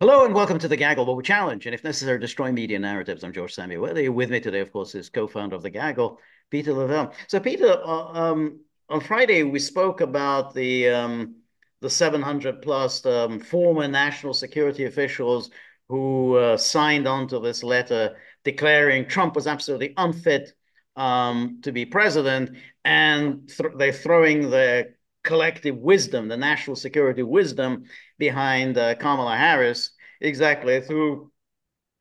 Hello and welcome to the Gaggle, where we challenge and, if necessary, destroy media narratives. I'm George Samuel. With me today, of course, is co-founder of the Gaggle, Peter Lavelle. So, Peter, on Friday we spoke about the 700 plus former national security officials who signed on to this letter declaring Trump was absolutely unfit to be president, and they're throwing their collective wisdom, the national security wisdom, behind Kamala Harris, exactly, who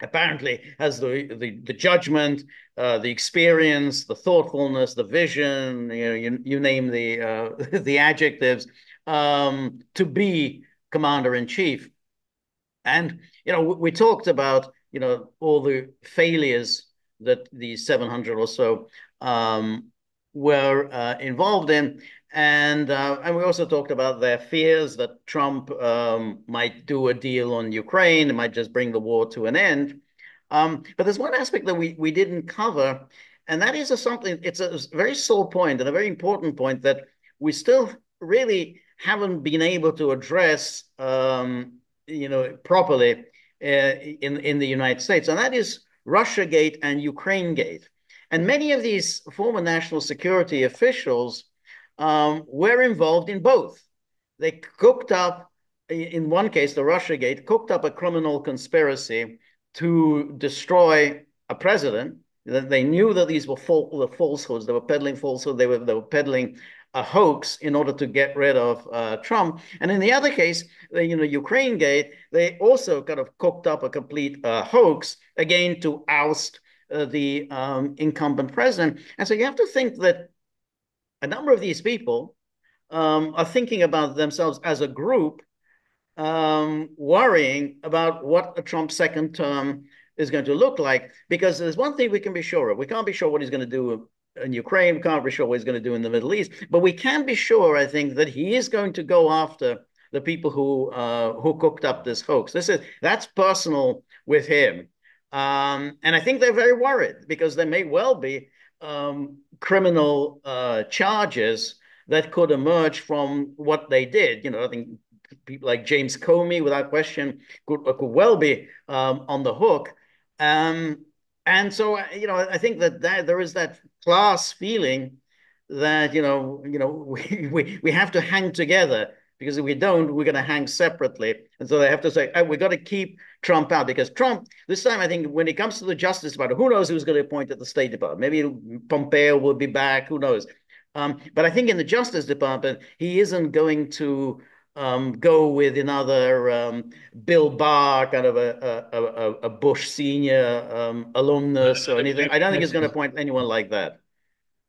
apparently has the judgment, the experience, the thoughtfulness, the vision, you name the adjectives, to be commander in chief. And we talked about all the failures that these 700 or so were involved in, and we also talked about their fears that Trump might do a deal on Ukraine, it might just bring the war to an end. But there's one aspect that we didn't cover, and that is something. It's a very sore point and a very important point that we still really haven't been able to address properly in the United States, and that is RussiaGate and UkraineGate. And many of these former national security officials were involved in both. They cooked up, in one case, the RussiaGate, cooked up a criminal conspiracy to destroy a president. They knew that these were falsehoods. They were peddling falsehoods. They were peddling a hoax in order to get rid of Trump. And in the other case, UkraineGate, they also kind of cooked up a complete hoax, again, to oust the incumbent president. And so you have to think that a number of these people are thinking about themselves as a group, worrying about what a Trump second term is going to look like. Because there's one thing we can be sure of. We can't be sure what he's going to do in Ukraine. We can't be sure what he's going to do in the Middle East. But we can be sure, I think, that he is going to go after the people who cooked up this hoax. That's personal with him. And I think they're very worried because there may well be criminal charges that could emerge from what they did. I think people like James Comey, without question, could well be on the hook. And so, I think that there is that class feeling that we have to hang together, because if we don't, we're going to hang separately. And so they have to say, oh, we've got to keep Trump out, because Trump, this time, I think, when it comes to the Justice Department, who knows who's going to appoint at the State Department? Maybe Pompeo will be back, who knows? But I think in the Justice Department, he isn't going to go with another Bill Barr, kind of a Bush senior alumnus or anything. I don't think he's going to appoint anyone like that.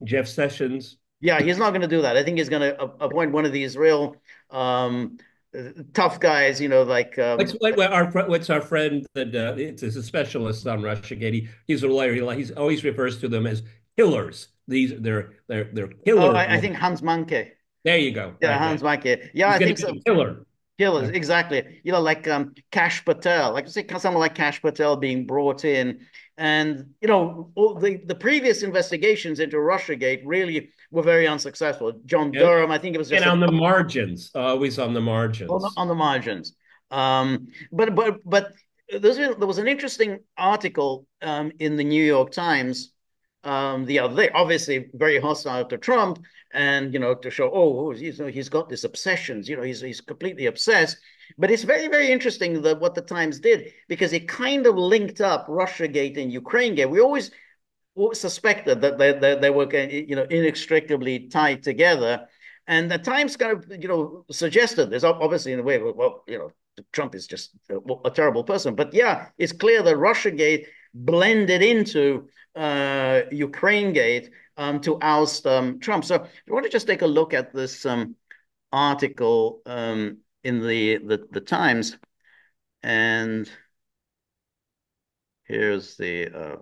Jeff Sessions. Yeah, he's not going to do that. I think he's going to appoint one of these real tough guys, like What's our friend that is a specialist on RussiaGate? He's a lawyer. He's always refers to them as killers. They're oh, killer. I think Hans Manke. There you go. Yeah, Right, Hans right. Manke. Yeah, He's I going think to be so. a killer. Killers, Yeah. exactly. Like Cash Patel, like say someone like Cash Patel being brought in, and all the previous investigations into RussiaGate really were very unsuccessful. John And, Durham, I think it was and just a on the margins, always on the margins. on the margins. But there was an interesting article in the New York Times the other day, obviously very hostile to Trump, and to show, he's got these obsessions, he's completely obsessed. But it's very, very interesting that what the Times did, because it kind of linked up RussiaGate and UkraineGate. We always suspected that they were inextricably tied together, and the Times kind of suggested this, obviously in a way, well, Trump is just a terrible person. But yeah, it's clear that RussiaGate blended into UkraineGate to oust Trump. So I want to just take a look at this article in the Times, and here's the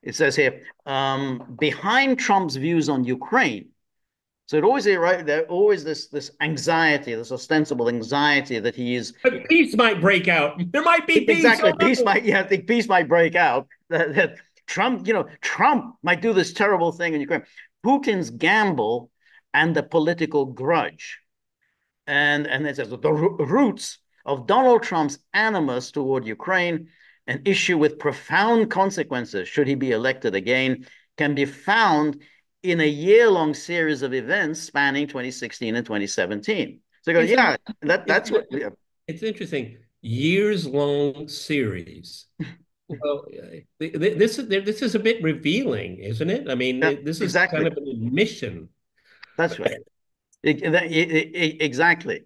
it says here, behind Trump's views on Ukraine. So it always, right, there's always this anxiety, this ostensible anxiety that he is But peace might break out. There might be peace. exactly Oh peace no! might, yeah, I think peace might break out. That Trump, Trump might do this terrible thing in Ukraine. Putin's gamble and the political grudge, and it says the roots of Donald Trump's animus toward Ukraine, an issue with profound consequences should he be elected again, can be found in a year-long series of events spanning 2016 and 2017. So you go, Isn't yeah, that's what. Yeah. it's interesting? Years long series. Well, this is a bit revealing, isn't it? I mean, Yeah, this is kind exactly. of an admission. That's right. Exactly.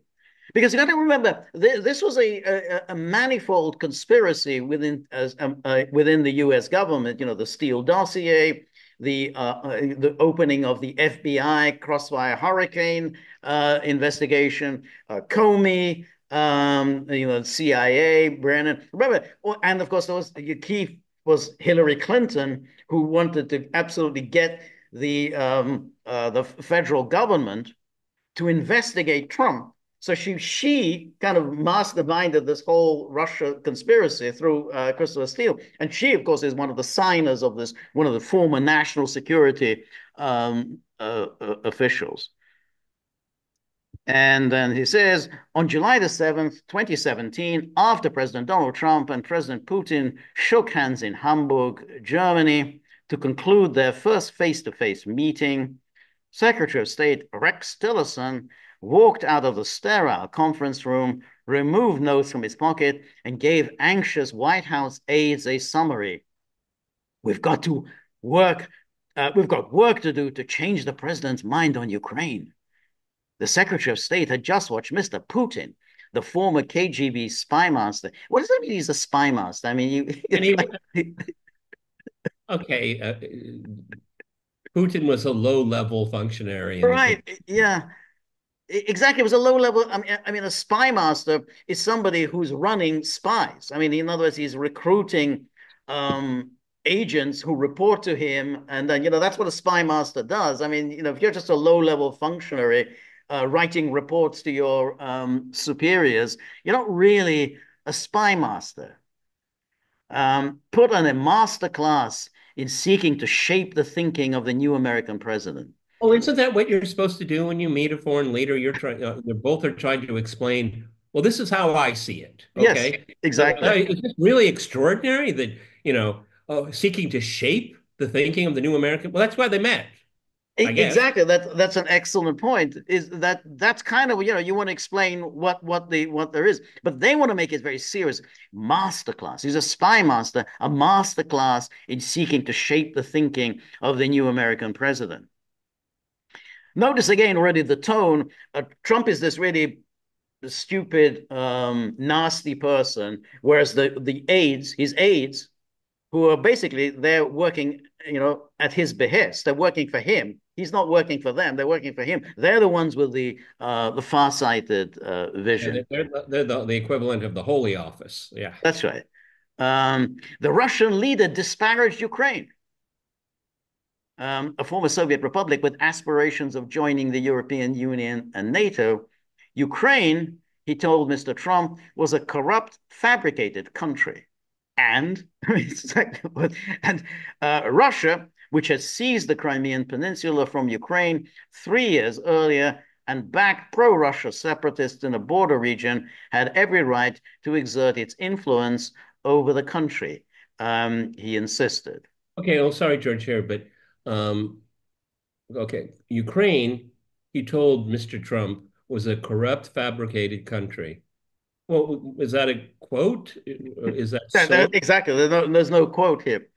Because you got to remember, this was a manifold conspiracy within the U.S. government. You know, the Steele dossier, the opening of the FBI Crossfire Hurricane investigation, Comey, CIA, Brennan. Remember, and of course, the key was Hillary Clinton, who wanted to absolutely get the federal government to investigate Trump. So she kind of masterminded this whole Russia conspiracy through Christopher Steele, and she, of course, is one of the signers of this, one of the former national security officials. And then he says, on July the 7th, 2017, after President Donald Trump and President Putin shook hands in Hamburg, Germany, to conclude their first face-to-face meeting, Secretary of State Rex Tillerson walked out of the sterile conference room, removed notes from his pocket, and gave anxious White House aides a summary. We've got to work. We've got work to do to change the president's mind on Ukraine. The Secretary of State had just watched Mr. Putin, the former KGB spy master. What does that mean? He's a spy master. I mean, And it's he, like okay, Putin was a low-level functionary in the right, KGB. yeah. Exactly. It was a low level. I mean, a spy master is somebody who's running spies. I mean, in other words, he's recruiting um, agents who report to him. And then, that's what a spy master does. I mean, if you're just a low level functionary writing reports to your superiors, you're not really a spy master. Put on a master class in seeking to shape the thinking of the new American president. Oh, isn't that what you're supposed to do when you meet a foreign leader? You're trying, they're both are trying to explain, well, this is how I see it. Yes, Okay. So exactly. is this really extraordinary that, seeking to shape the thinking of the new American? Well, that's why they met, I guess. Exactly. That's an excellent point. Is that's kind of you want to explain what there is, but they want to make it very serious. Masterclass. He's a spy master, a masterclass in seeking to shape the thinking of the new American president. Notice again already the tone. Trump is this really stupid, nasty person, whereas his aides, who are basically they're working, at his behest. They're working for him. He's not working for them. They're working for him. They're the ones with the far-sighted Yeah, vision. they're the equivalent of the Holy Office. Yeah. That's right. The Russian leader disparaged Ukraine, a former Soviet republic with aspirations of joining the European Union and NATO. Ukraine, he told Mr. Trump, was a corrupt, fabricated country. And, and Russia, which had seized the Crimean Peninsula from Ukraine 3 years earlier and backed pro-Russia separatists in a border region, had every right to exert its influence over the country, he insisted. Okay. Oh, sorry, George here, but um, okay. Ukraine, he told Mr. Trump, was a corrupt, fabricated country. Well, is that a quote? Is that source? Exactly. There's no quote here.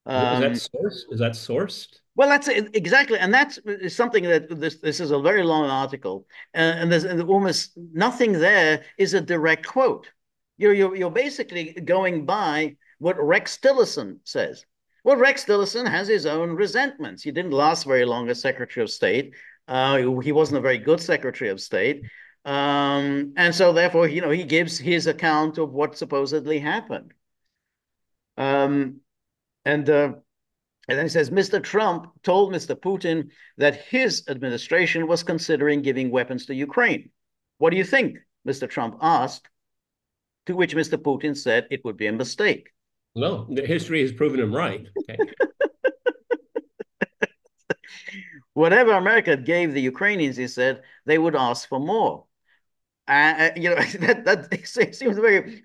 Is that Um, source? Is that sourced? Well, that's it, exactly, and that's something that this is a very long article, and there's almost nothing there is a direct quote. You're basically going by what Rex Tillerson says. Well, Rex Tillerson has his own resentments. He didn't last very long as Secretary of State. He wasn't a very good Secretary of State, and so therefore, he gives his account of what supposedly happened. Um, and And then he says, Mr. Trump told Mr. Putin that his administration was considering giving weapons to Ukraine. What do you think? Mr. Trump asked, to which Mr. Putin said it would be a mistake. No, the history has proven him right. Okay. Whatever America gave the Ukrainians, he said, they would ask for more. that seems a very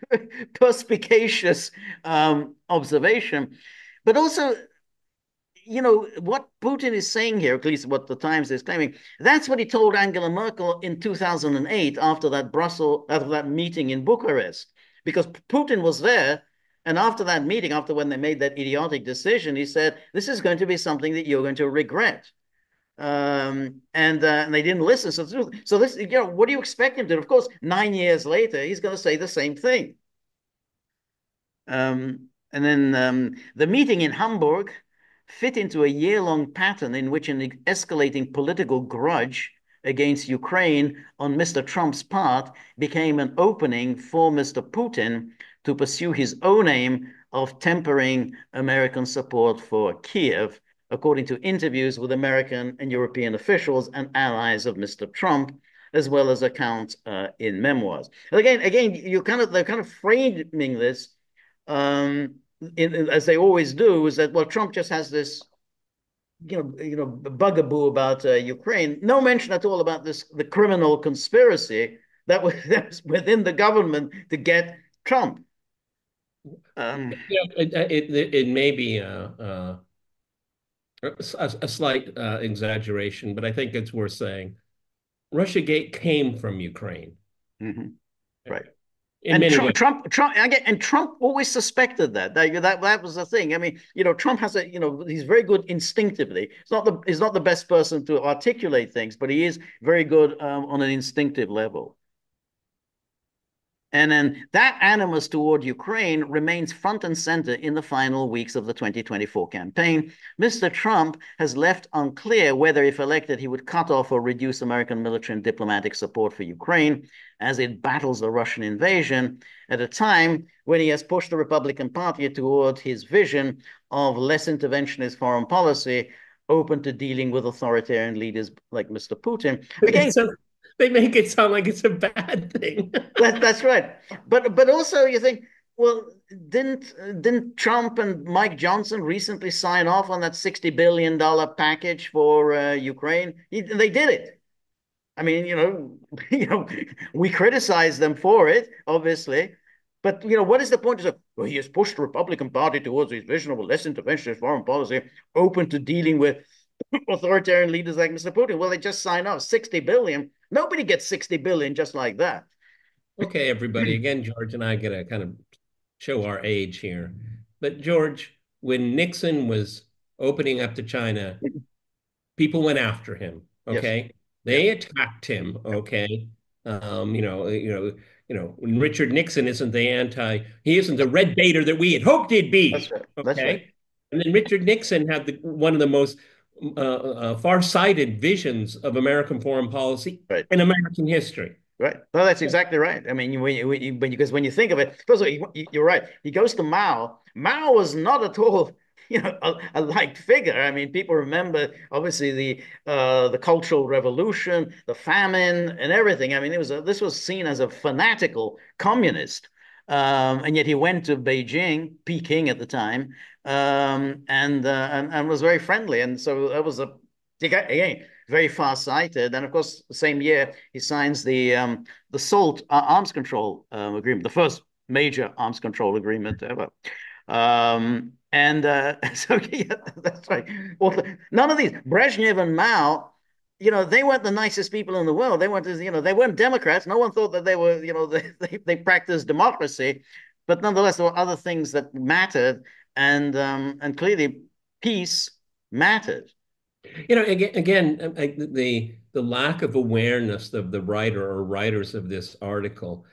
perspicacious observation. But also, what Putin is saying here, at least what the Times is claiming, that's what he told Angela Merkel in 2008 after that meeting in Bucharest, because Putin was there. And after that meeting, after when they made that idiotic decision, he said, this is going to be something that you're going to regret. And they didn't listen. So this, what do you expect him to do? Of course, 9 years later, he's going to say the same thing. And then the meeting in Hamburg fit into a year-long pattern in which an escalating political grudge against Ukraine on Mr. Trump's part became an opening for Mr. Putin to pursue his own aim of tempering American support for Kiev, according to interviews with American and European officials and allies of Mr. Trump, as well as accounts in memoirs. And again, they're kind of framing this as they always do, is that, well, Trump just has this, bugaboo about Ukraine. No mention at all about the criminal conspiracy that was within the government to get Trump. Um, It may be a slight exaggeration, but I think it's worth saying. RussiaGate came from Ukraine mhm, right. in And many ways. Trump always suspected that was the thing. I mean, Trump has he's very good instinctively. He's not the best person to articulate things, but he is very good on an instinctive level. And then that animus toward Ukraine remains front and center in the final weeks of the 2024 campaign. Mr. Trump has left unclear whether, if elected, he would cut off or reduce American military and diplomatic support for Ukraine as it battles the Russian invasion at a time when he has pushed the Republican Party toward his vision of less interventionist foreign policy, open to dealing with authoritarian leaders like Mr. Putin. Again, So they make it sound like it's a bad thing. that's right. But also you think, well, didn't Trump and Mike Johnson recently sign off on that $60 billion package for Ukraine? They did it. I mean, we criticize them for it, obviously, but what is the point? Is well, he has pushed the Republican Party towards his vision of a less interventionist foreign policy, open to dealing with authoritarian leaders like Mr. Putin. Well, they just signed off 60 billion. Nobody gets 60 billion just like that. Okay, everybody. Again, George and I get to kind of show our age here. But George, when Nixon was opening up to China, people went after him. Yes. Okay, Yeah. they attacked him. Okay, when Richard Nixon isn't he isn't the red baiter that we had hoped he'd That's be. right. That's right. Okay, and then Richard Nixon had one of the most far-sighted visions of American foreign policy Right. in American history. Right. No, that's exactly right. I mean, because when you think of it, first of all, you're right. He goes to Mao. Mao was not at all, a liked figure. I mean, people remember obviously the Cultural Revolution, the famine, and everything. I mean, this was seen as a fanatical communist, and yet he went to Beijing, Peking at the time, and was very friendly. And so that was again very far-sighted. And of course, the same year he signs the SALT arms control agreement, the first major arms control agreement ever. And so yeah, that's right. Well, none of these Brezhnev and Mao, they weren't the nicest people in the world. They weren't, they weren't Democrats. No one thought that they were, they practiced democracy, but nonetheless, there were other things that mattered, and clearly peace mattered. The lack of awareness of the writer or writers of this article.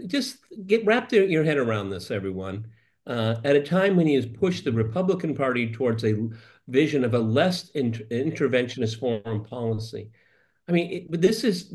Just wrap your head around this, everyone. At a time when he has pushed the Republican Party towards a vision of a less interventionist foreign policy. I mean, but this is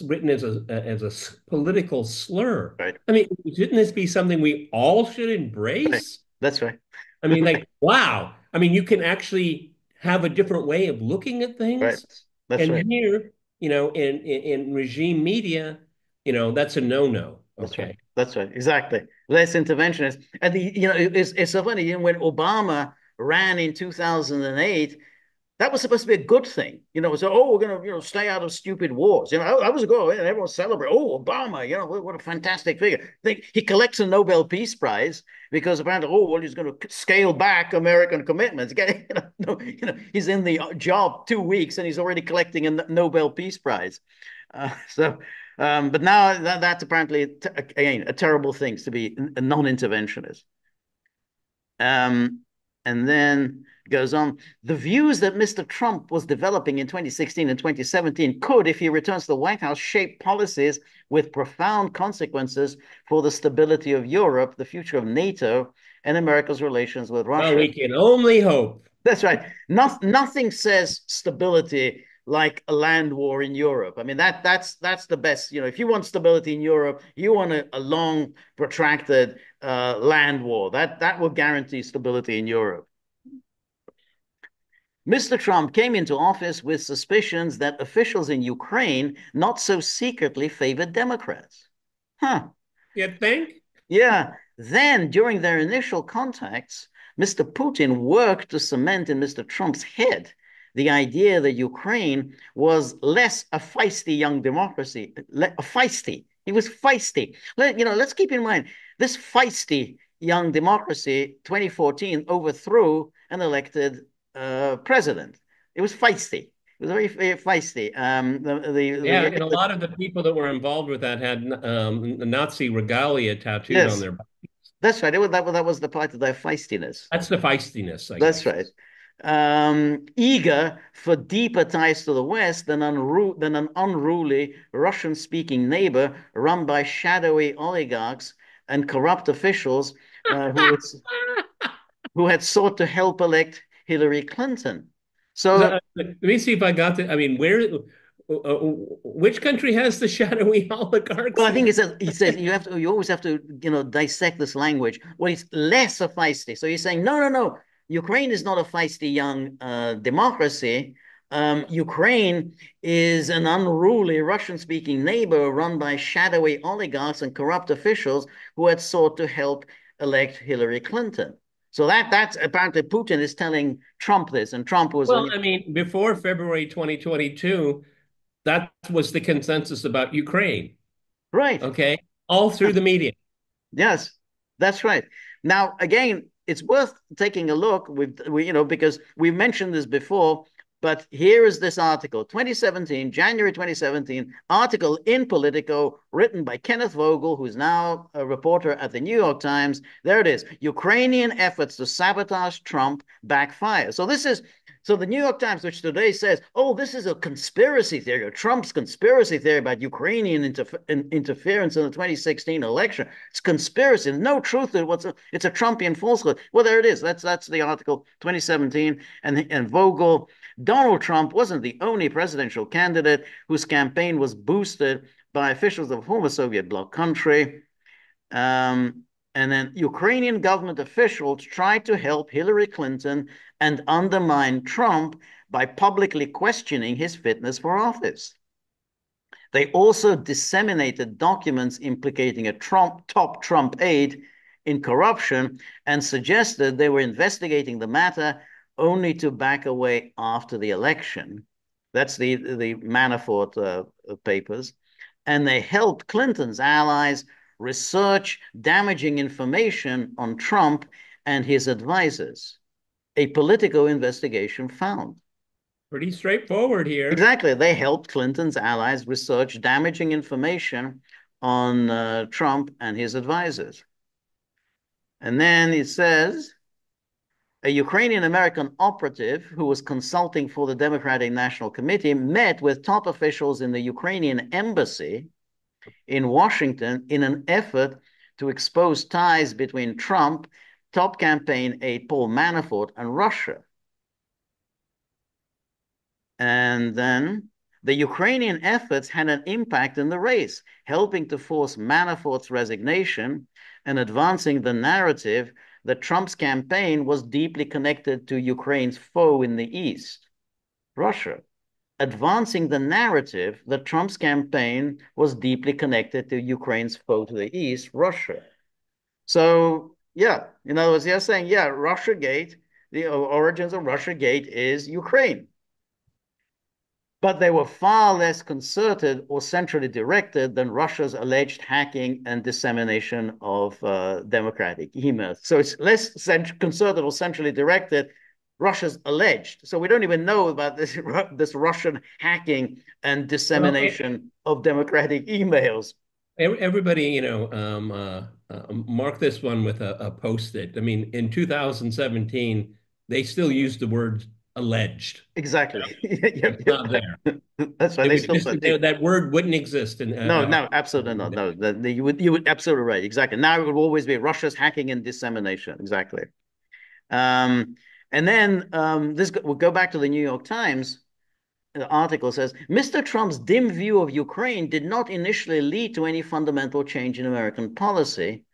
written as a political slur. Right. I mean, shouldn't this be something we all should Right. embrace? That's right. I mean, like, wow. I mean, you can actually have a different way of looking at Right. things. That's And right. here, in regime media, that's a no-no. That's right. Okay. That's right. Exactly. Less interventionist. And it's so funny, when Obama ran in 2008, That was supposed to be a good thing. So, oh, we're going to, stay out of stupid wars. I was going, and everyone celebrate. Oh, Obama, what a fantastic figure. He collects a Nobel Peace Prize because apparently, oh, well, he's going to scale back American commitments. He's in the job 2 weeks and he's already collecting a Nobel Peace Prize. But now that's apparently, again, a terrible thing to be a non-interventionist. Um, and then goes on, the views that Mr. Trump was developing in 2016 and 2017 could, if he returns to the White House, shape policies with profound consequences for the stability of Europe, the future of NATO, and America's relations with Well, Russia. we can only hope. That's right. Nothing says stability like a land war in Europe. I mean, that's the best. If you want stability in Europe, you want a long, protracted land war. That will guarantee stability in Europe. Mr. Trump came into office with suspicions that officials in Ukraine not so secretly favored Democrats. Huh. You think? Yeah. Then, during their initial contacts, Mr. Putin worked to cement in Mr. Trump's head the idea that Ukraine was less a feisty young democracy, a feisty. He was feisty. Let's keep in mind this feisty young democracy, 2014, overthrew an elected president. It was feisty. It was very, very feisty. Yeah, The and a lot of the people that were involved with that had Nazi regalia tattooed on Yes, their back. that's right. That was the part of their feistiness. That's the feistiness, I That's guess. right. Eager for deeper ties to the West than an unruly Russian-speaking neighbor run by shadowy oligarchs and corrupt officials uh, who, was, who had sought to help elect Hillary Clinton. So, Let me see if I got the. I mean, which country has the shadowy well, oligarchs? I think he says you always have to dissect this language. Well, it's less a feisty. So he's saying no, no, no. Ukraine is not a feisty young democracy. Ukraine is an unruly Russian-speaking neighbor run by shadowy oligarchs and corrupt officials who had sought to help elect Hillary Clinton. So that's apparently Putin is telling Trump this, and Trump was Well, I mean, before February 2022, that was the consensus about Ukraine. right. Okay, all through the media. Yes, that's right. Now, again, it's worth taking a look because we mentioned this before, but here is this article, 2017, January 2017, article in Politico, written by Kenneth Vogel, who's now a reporter at the New York Times. There it is. Ukrainian efforts to sabotage Trump backfire. So the New York Times, which today says, oh, this is a conspiracy theory, Trump's conspiracy theory about Ukrainian interference in the 2016 election. It's conspiracy. There's no truth to it. It's a Trumpian falsehood. Well, there it is. That's the article 2017. And Vogel, Donald Trump wasn't the only presidential candidate whose campaign was boosted by officials of a former Soviet bloc country. And then Ukrainian government officials tried to help Hillary Clinton and undermine Trump by publicly questioning his fitness for office. They also disseminated documents implicating a top Trump aide in corruption and suggested they were investigating the matter only to back away after the election. That's the Manafort papers. And they helped Clinton's allies research damaging information on Trump and his advisors. A Politico investigation found. Pretty straightforward here. Exactly. They helped Clinton's allies research damaging information on Trump and his advisors. And then it says a Ukrainian American operative who was consulting for the Democratic National Committee met with top officials in the Ukrainian embassy in Washington in an effort to expose ties between Trump, top campaign aide Paul Manafort, and Russia. And then the Ukrainian efforts had an impact in the race, helping to force Manafort's resignation and advancing the narrative that Trump's campaign was deeply connected to Ukraine's foe in the East, Russia. Advancing the narrative that Trump's campaign was deeply connected to Ukraine's foe to the East, Russia. So, yeah, in other words, they're saying, yeah, RussiaGate the origins of RussiaGate is Ukraine. But they were far less concerted or centrally directed than Russia's alleged hacking and dissemination of democratic emails. So it's less concerted or centrally directed. Russia's alleged. So we don't even know about this Russian hacking and Well, dissemination of democratic emails. everybody, mark this one with a post-it. I mean, in 2017, they still use the word alleged. Exactly. Yep, It's not yep. there. That's why It they would still just said that word wouldn't exist. And no, no, absolutely not. No, you would absolutely right. Exactly. Now it would always be Russia's hacking and dissemination. Exactly. Um, and then this we'll go back to the New York Times. The article says Mr. Trump's dim view of Ukraine did not initially lead to any fundamental change in American policy,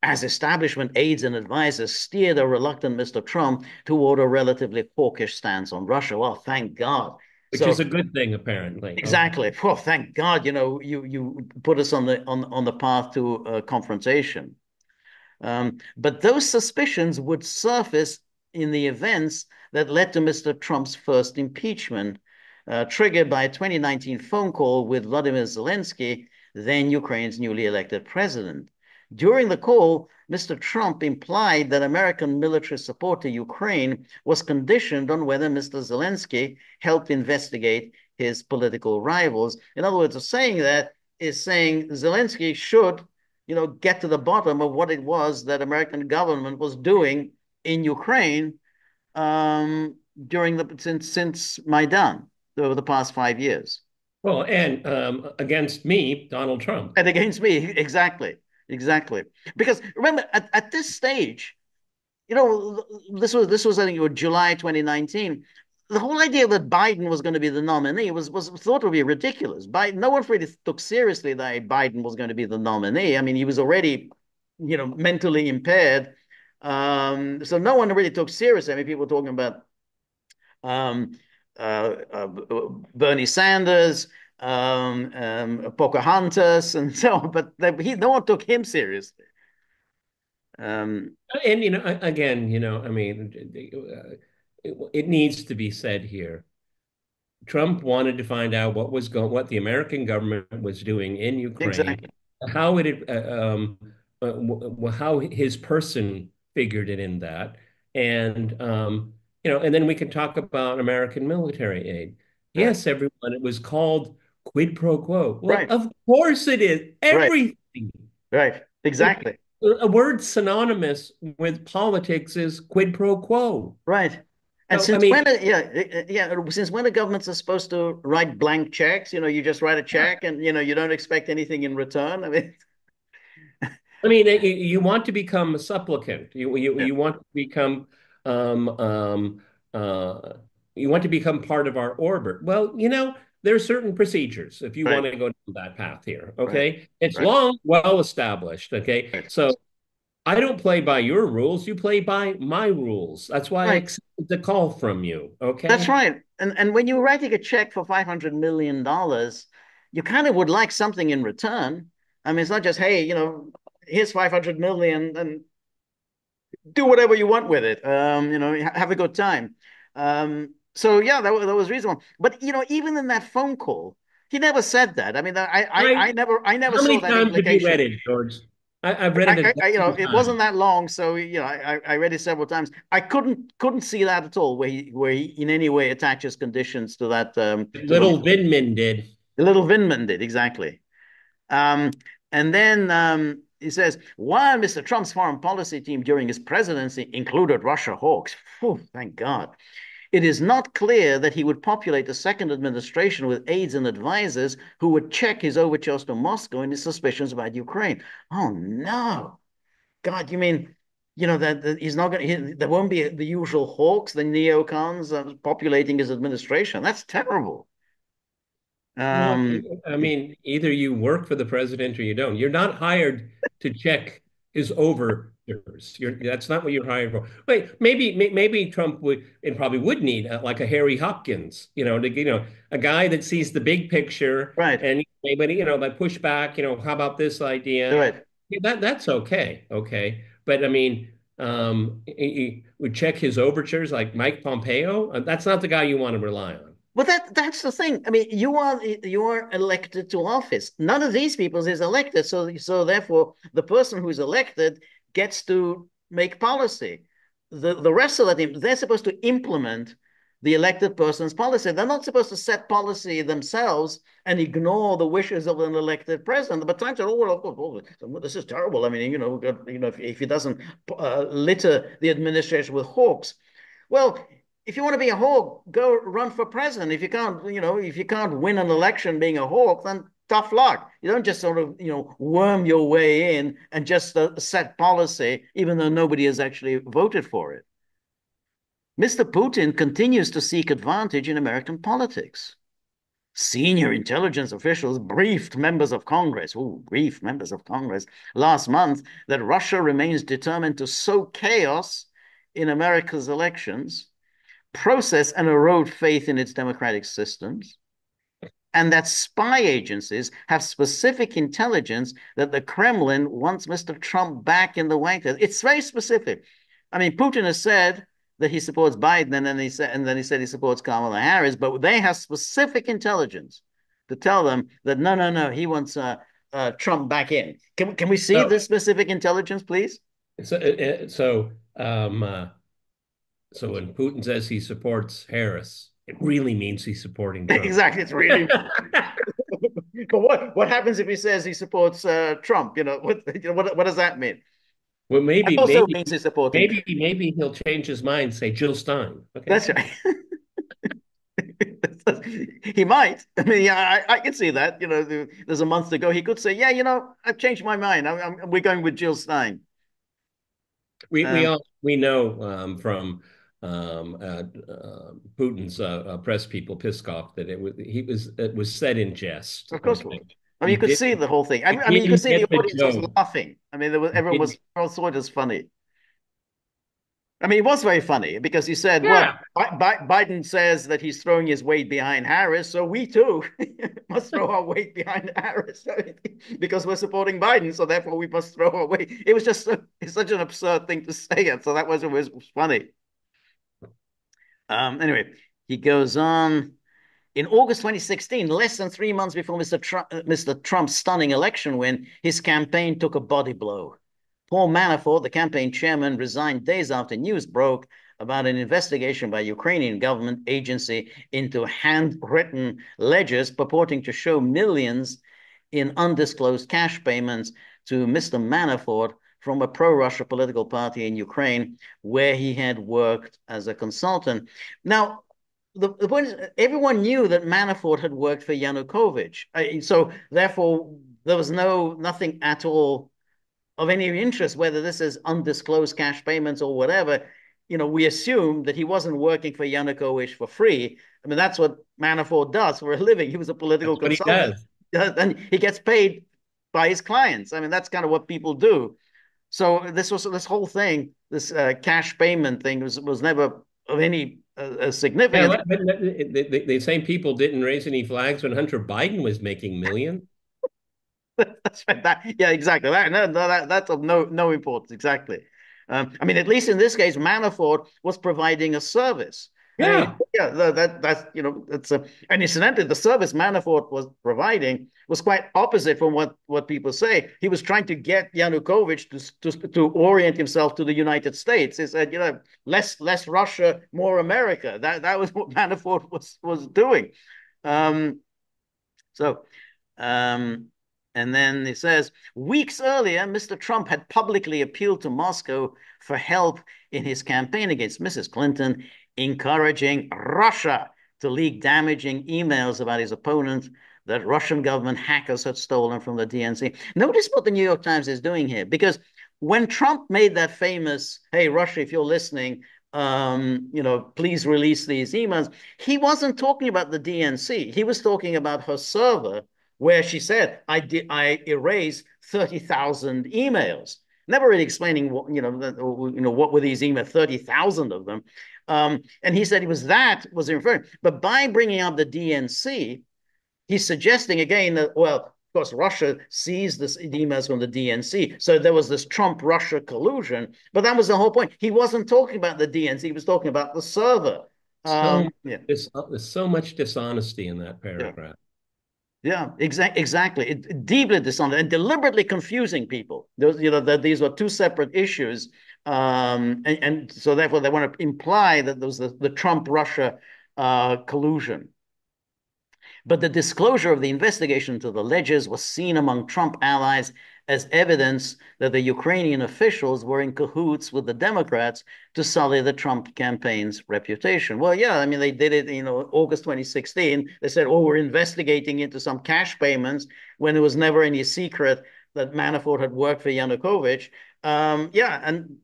as establishment aides and advisors steered a reluctant Mr. Trump toward a relatively hawkish stance on Russia. Well, thank God. which is So a good thing, apparently. Okay. exactly. Well, thank God. You put us on the path to confrontation. But those suspicions would surface in the events that led to Mr. Trump's first impeachment, triggered by a 2019 phone call with Vladimir Zelensky, then Ukraine's newly elected president. During the call, Mr. Trump implied that American military support to Ukraine was conditioned on whether Mr. Zelensky helped investigate his political rivals. In other words, saying that is saying Zelensky should get to the bottom of what it was that American government was doing in Ukraine during the since Maidan over the past 5 years. Well, and against me, Donald Trump. And against me, exactly, exactly. Because remember, at this stage, this was I think it was July 2019. The whole idea that Biden was going to be the nominee was thought to be ridiculous. No one really took seriously that Biden was going to be the nominee. I mean, he was already, mentally impaired. So no one really took seriously. I mean, people were talking about um, uh, Bernie Sanders, Pocahontas, and so on, but no one took him seriously. Um, And again, I mean, it needs to be said here. Trump wanted to find out what the American government was doing in Ukraine, exactly. how it, how his person figured it in that, and and then we can talk about American military aid. Right. Yes, everyone, it was called quid pro quo. Well, Right. of course it is. Right. Everything. Right. Exactly. A word synonymous with politics is quid pro quo. Right. And So, I since mean, when, since when the governments are supposed to write blank checks, you just write a yeah. check and, you don't expect anything in return. I mean, I mean, you want to become a supplicant. yeah, You want to become um, um, uh, you want to become part of our orbit. Well, there are certain procedures if you want right, to go down that path here. right, Okay, it's right, long, well established. Okay, right, so I don't play by your rules. You play by my rules. That's why I right. accepted the call from you. That's Okay. right. And when you're writing a check for $500 million, you kind of would like something in return. I mean, it's not just, hey, here's 500 million and do whatever you want with it. Have a good time. So yeah, that was reasonable. But even in that phone call, he never said that. I mean, I I never How saw many that times have you read implication. it, George? I've read it a dozen It wasn't times. that long, so I read it several times. I couldn't see that at all, where he in any way attaches conditions to that to the Little Vindman did. little Vindman did exactly. Um, and then he says, while Mr. Trump's foreign policy team during his presidency included Russia hawks, phew, thank God, it is not clear that he would populate a second administration with aides and advisors who would check his overtures to Moscow and his suspicions about Ukraine. Oh no, God, you mean that he's not going to? There won't be the usual hawks, the neocons populating his administration. That's terrible. Well, Um, I mean, either you work for the president or you don't. You're not hired to check his overtures. That's not what you're hired for. Wait, maybe Trump would and probably would need like a Harry Hopkins, a guy that sees the big picture right, and maybe like push back. How about this idea? right, Yeah, that's okay, okay. But I mean, he would check his overtures like Mike Pompeo. That's not the guy you want to rely on. But that's the thing. I mean, you are elected to office. None of these people is elected, so therefore the person who's elected gets to make policy. The rest of the team, they're supposed to implement the elected person's policy. They're not supposed to set policy themselves and ignore the wishes of an elected president. But times are, oh, well, this is terrible. I mean, if he doesn't litter the administration with hawks, well, if you want to be a hawk, go run for president. If you can't win an election being a hawk, then tough luck. You don't just sort of, worm your way in and just set policy, even though nobody has actually voted for it. Mr. Putin continues to seek advantage in American politics. Senior intelligence officials briefed members of Congress, last month that Russia remains determined to sow chaos in America's elections, process and erode faith in its democratic systems, and that spy agencies have specific intelligence that the Kremlin wants Mr. Trump back in the White House. It's very specific. I mean, Putin has said that he supports Biden, and then he said he supports Kamala Harris, but they have specific intelligence to tell them that no, he wants Trump back in. Can we see So, this specific intelligence, please? so, uh, so, um, uh, so when Putin says he supports Harris, it really means he's supporting Trump. Exactly, it's really. But what happens if he says he supports Trump? What does that mean? Well, That maybe, also maybe, means he's supporting. maybe he'll change his mind. Say Jill Stein. Okay. That's right. He might. I mean, yeah, I can see that. There's a month to go. He could say, "Yeah, I've changed my mind. We're going with Jill Stein." We Um, all we know from Putin's press people, Piskov, that it was said in jest. of course, it Okay, was. I mean, he you could did see the whole thing. he I mean, you could didn't see the get the audience was joke. laughing. I mean, He didn't. everyone saw it as funny. I mean, it was very funny because he said, well, Yeah, Biden says that he's throwing his weight behind Harris, so we too must throw our weight behind Harris because we're supporting Biden, so therefore we must throw our weight. It was just it's such an absurd thing to say, and so that was funny. Anyway, he goes on. In August 2016, less than 3 months before Mr. Trump's stunning election win, his campaign took a body blow. Paul Manafort, the campaign chairman, resigned days after news broke about an investigation by Ukrainian government agency into handwritten ledgers purporting to show millions in undisclosed cash payments to Mr. Manafort from a pro-Russia political party in Ukraine, where he had worked as a consultant. Now, the point is, everyone knew that Manafort had worked for Yanukovych, so therefore there was nothing at all of any interest, whether this is undisclosed cash payments or whatever. We assume that he wasn't working for Yanukovych for free. I mean, that's what Manafort does for a living. He was a political that's what he consultant, does. and he gets paid by his clients. I mean, that's kind of what people do. So this whole thing, this cash payment thing, was never of any Yeah, significance. the same people didn't raise any flags when Hunter Biden was making millions. That's right. Yeah, exactly. That's of no importance. Exactly. I mean, at least in this case, Manafort was providing a service. I mean, Yeah, yeah, that's that's and incidentally, the service Manafort was providing was quite opposite from what people say. He was trying to get Yanukovych to orient himself to the United States. He said, less Russia, more America. That was what Manafort was doing. Um, so. Um, and then it says, weeks earlier, Mr. Trump had publicly appealed to Moscow for help in his campaign against Mrs. Clinton, encouraging Russia to leak damaging emails about his opponent that Russian government hackers had stolen from the DNC. Notice what the New York Times is doing here, because when Trump made that famous, hey, Russia, if you're listening, please release these emails, he wasn't talking about the DNC. He was talking about her server, where she said, I erased 30,000 emails, never really explaining what were these emails, 30,000 of them. And he said it was referring. But by bringing up the DNC, he's suggesting again that, well, course, Russia seized this emails from the DNC. So there was this Trump-Russia collusion. But that was the whole point. He wasn't talking about the DNC. He was talking about the server. So Yeah, there's so much dishonesty in that yeah. paragraph. Yeah, exactly. Deeply dishonest and deliberately confusing people. Those, that these were two separate issues, and so therefore they want to imply that there was the Trump-Russia collusion. But the disclosure of the investigation into the ledgers was seen among Trump allies as evidence that the Ukrainian officials were in cahoots with the Democrats to sully the Trump campaign's reputation. Well, yeah, I mean, they did it, August 2016. They said, oh, we're investigating into some cash payments when there was never any secret that Manafort had worked for Yanukovych. Yeah, and,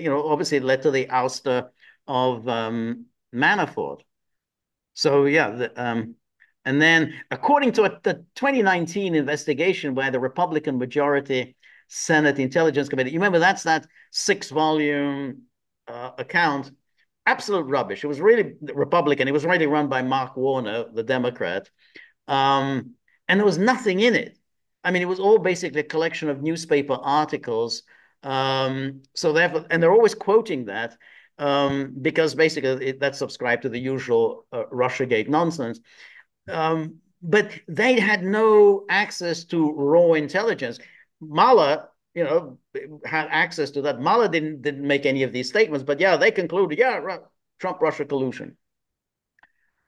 obviously it led to the ouster of Manafort. So yeah, and then according to the 2019 investigation by the Republican majority Senate Intelligence Committee, you remember that's that 6-volume account, absolute rubbish. It was really Republican. It was really run by Mark Warner, the Democrat, and there was nothing in it. I mean, it was all basically a collection of newspaper articles. So therefore, and they're always quoting that because basically that's subscribed to the usual RussiaGate nonsense. But they had no access to raw intelligence. Mueller, had access to that. Mueller didn't make any of these statements, but yeah, they concluded, yeah, Trump-Russia collusion.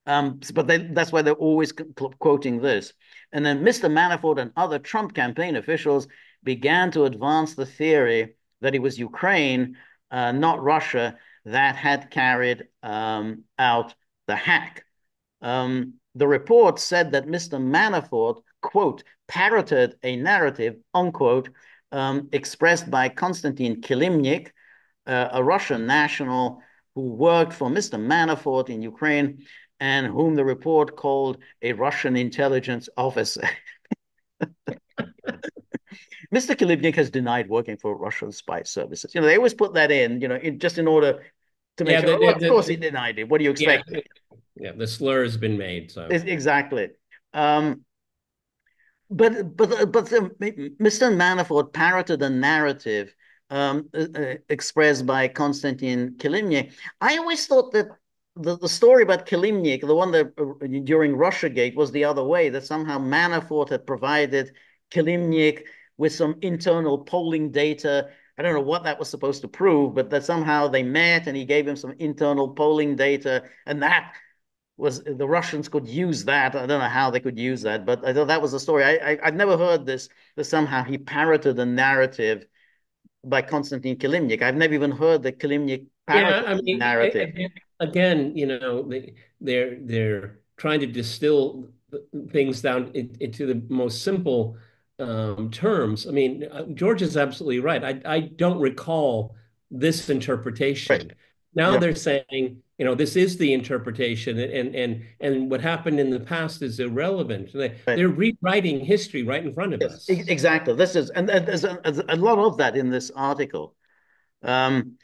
But that's why they're always quoting this. And then Mr. Manafort and other Trump campaign officials began to advance the theory that it was Ukraine, not Russia, that had carried out the hack. The report said that Mr. Manafort, quote, parroted a narrative, unquote, expressed by Konstantin Kilimnik, a Russian national who worked for Mr. Manafort in Ukraine and whom the report called a Russian intelligence officer. Mr. Kilimnik has denied working for Russian spy services. They always put that in, just in order to make Yeah, sure, oh, of course he denied it. What do you yeah, expect? yeah. The slur has been made. So Exactly. Um, but Mr. Manafort parroted a narrative expressed by Konstantin Kilimnik. I always thought that the story about Kilimnik, the one that during RussiaGate, was the other way, that somehow Manafort had provided Kilimnik with some internal polling data. I don't know what that was supposed to prove, but that somehow they met and he gave him some internal polling data, and that was the Russians could use that. I don't know how they could use that, but I thought that was the story. I'd never heard this, that somehow he parroted a narrative by Konstantin Kilimnik. I've never even heard that Kilimnik yeah, parroted I the mean, narrative. again, they're trying to distill things down into the most simple terms. I mean, George is absolutely right. I don't recall this Right. interpretation. Now Yeah. they're saying, this is the interpretation, and what happened in the past is irrelevant. Right. They're rewriting history right in front of Yes, us. exactly. This is, and there's a lot of that in this article. Um,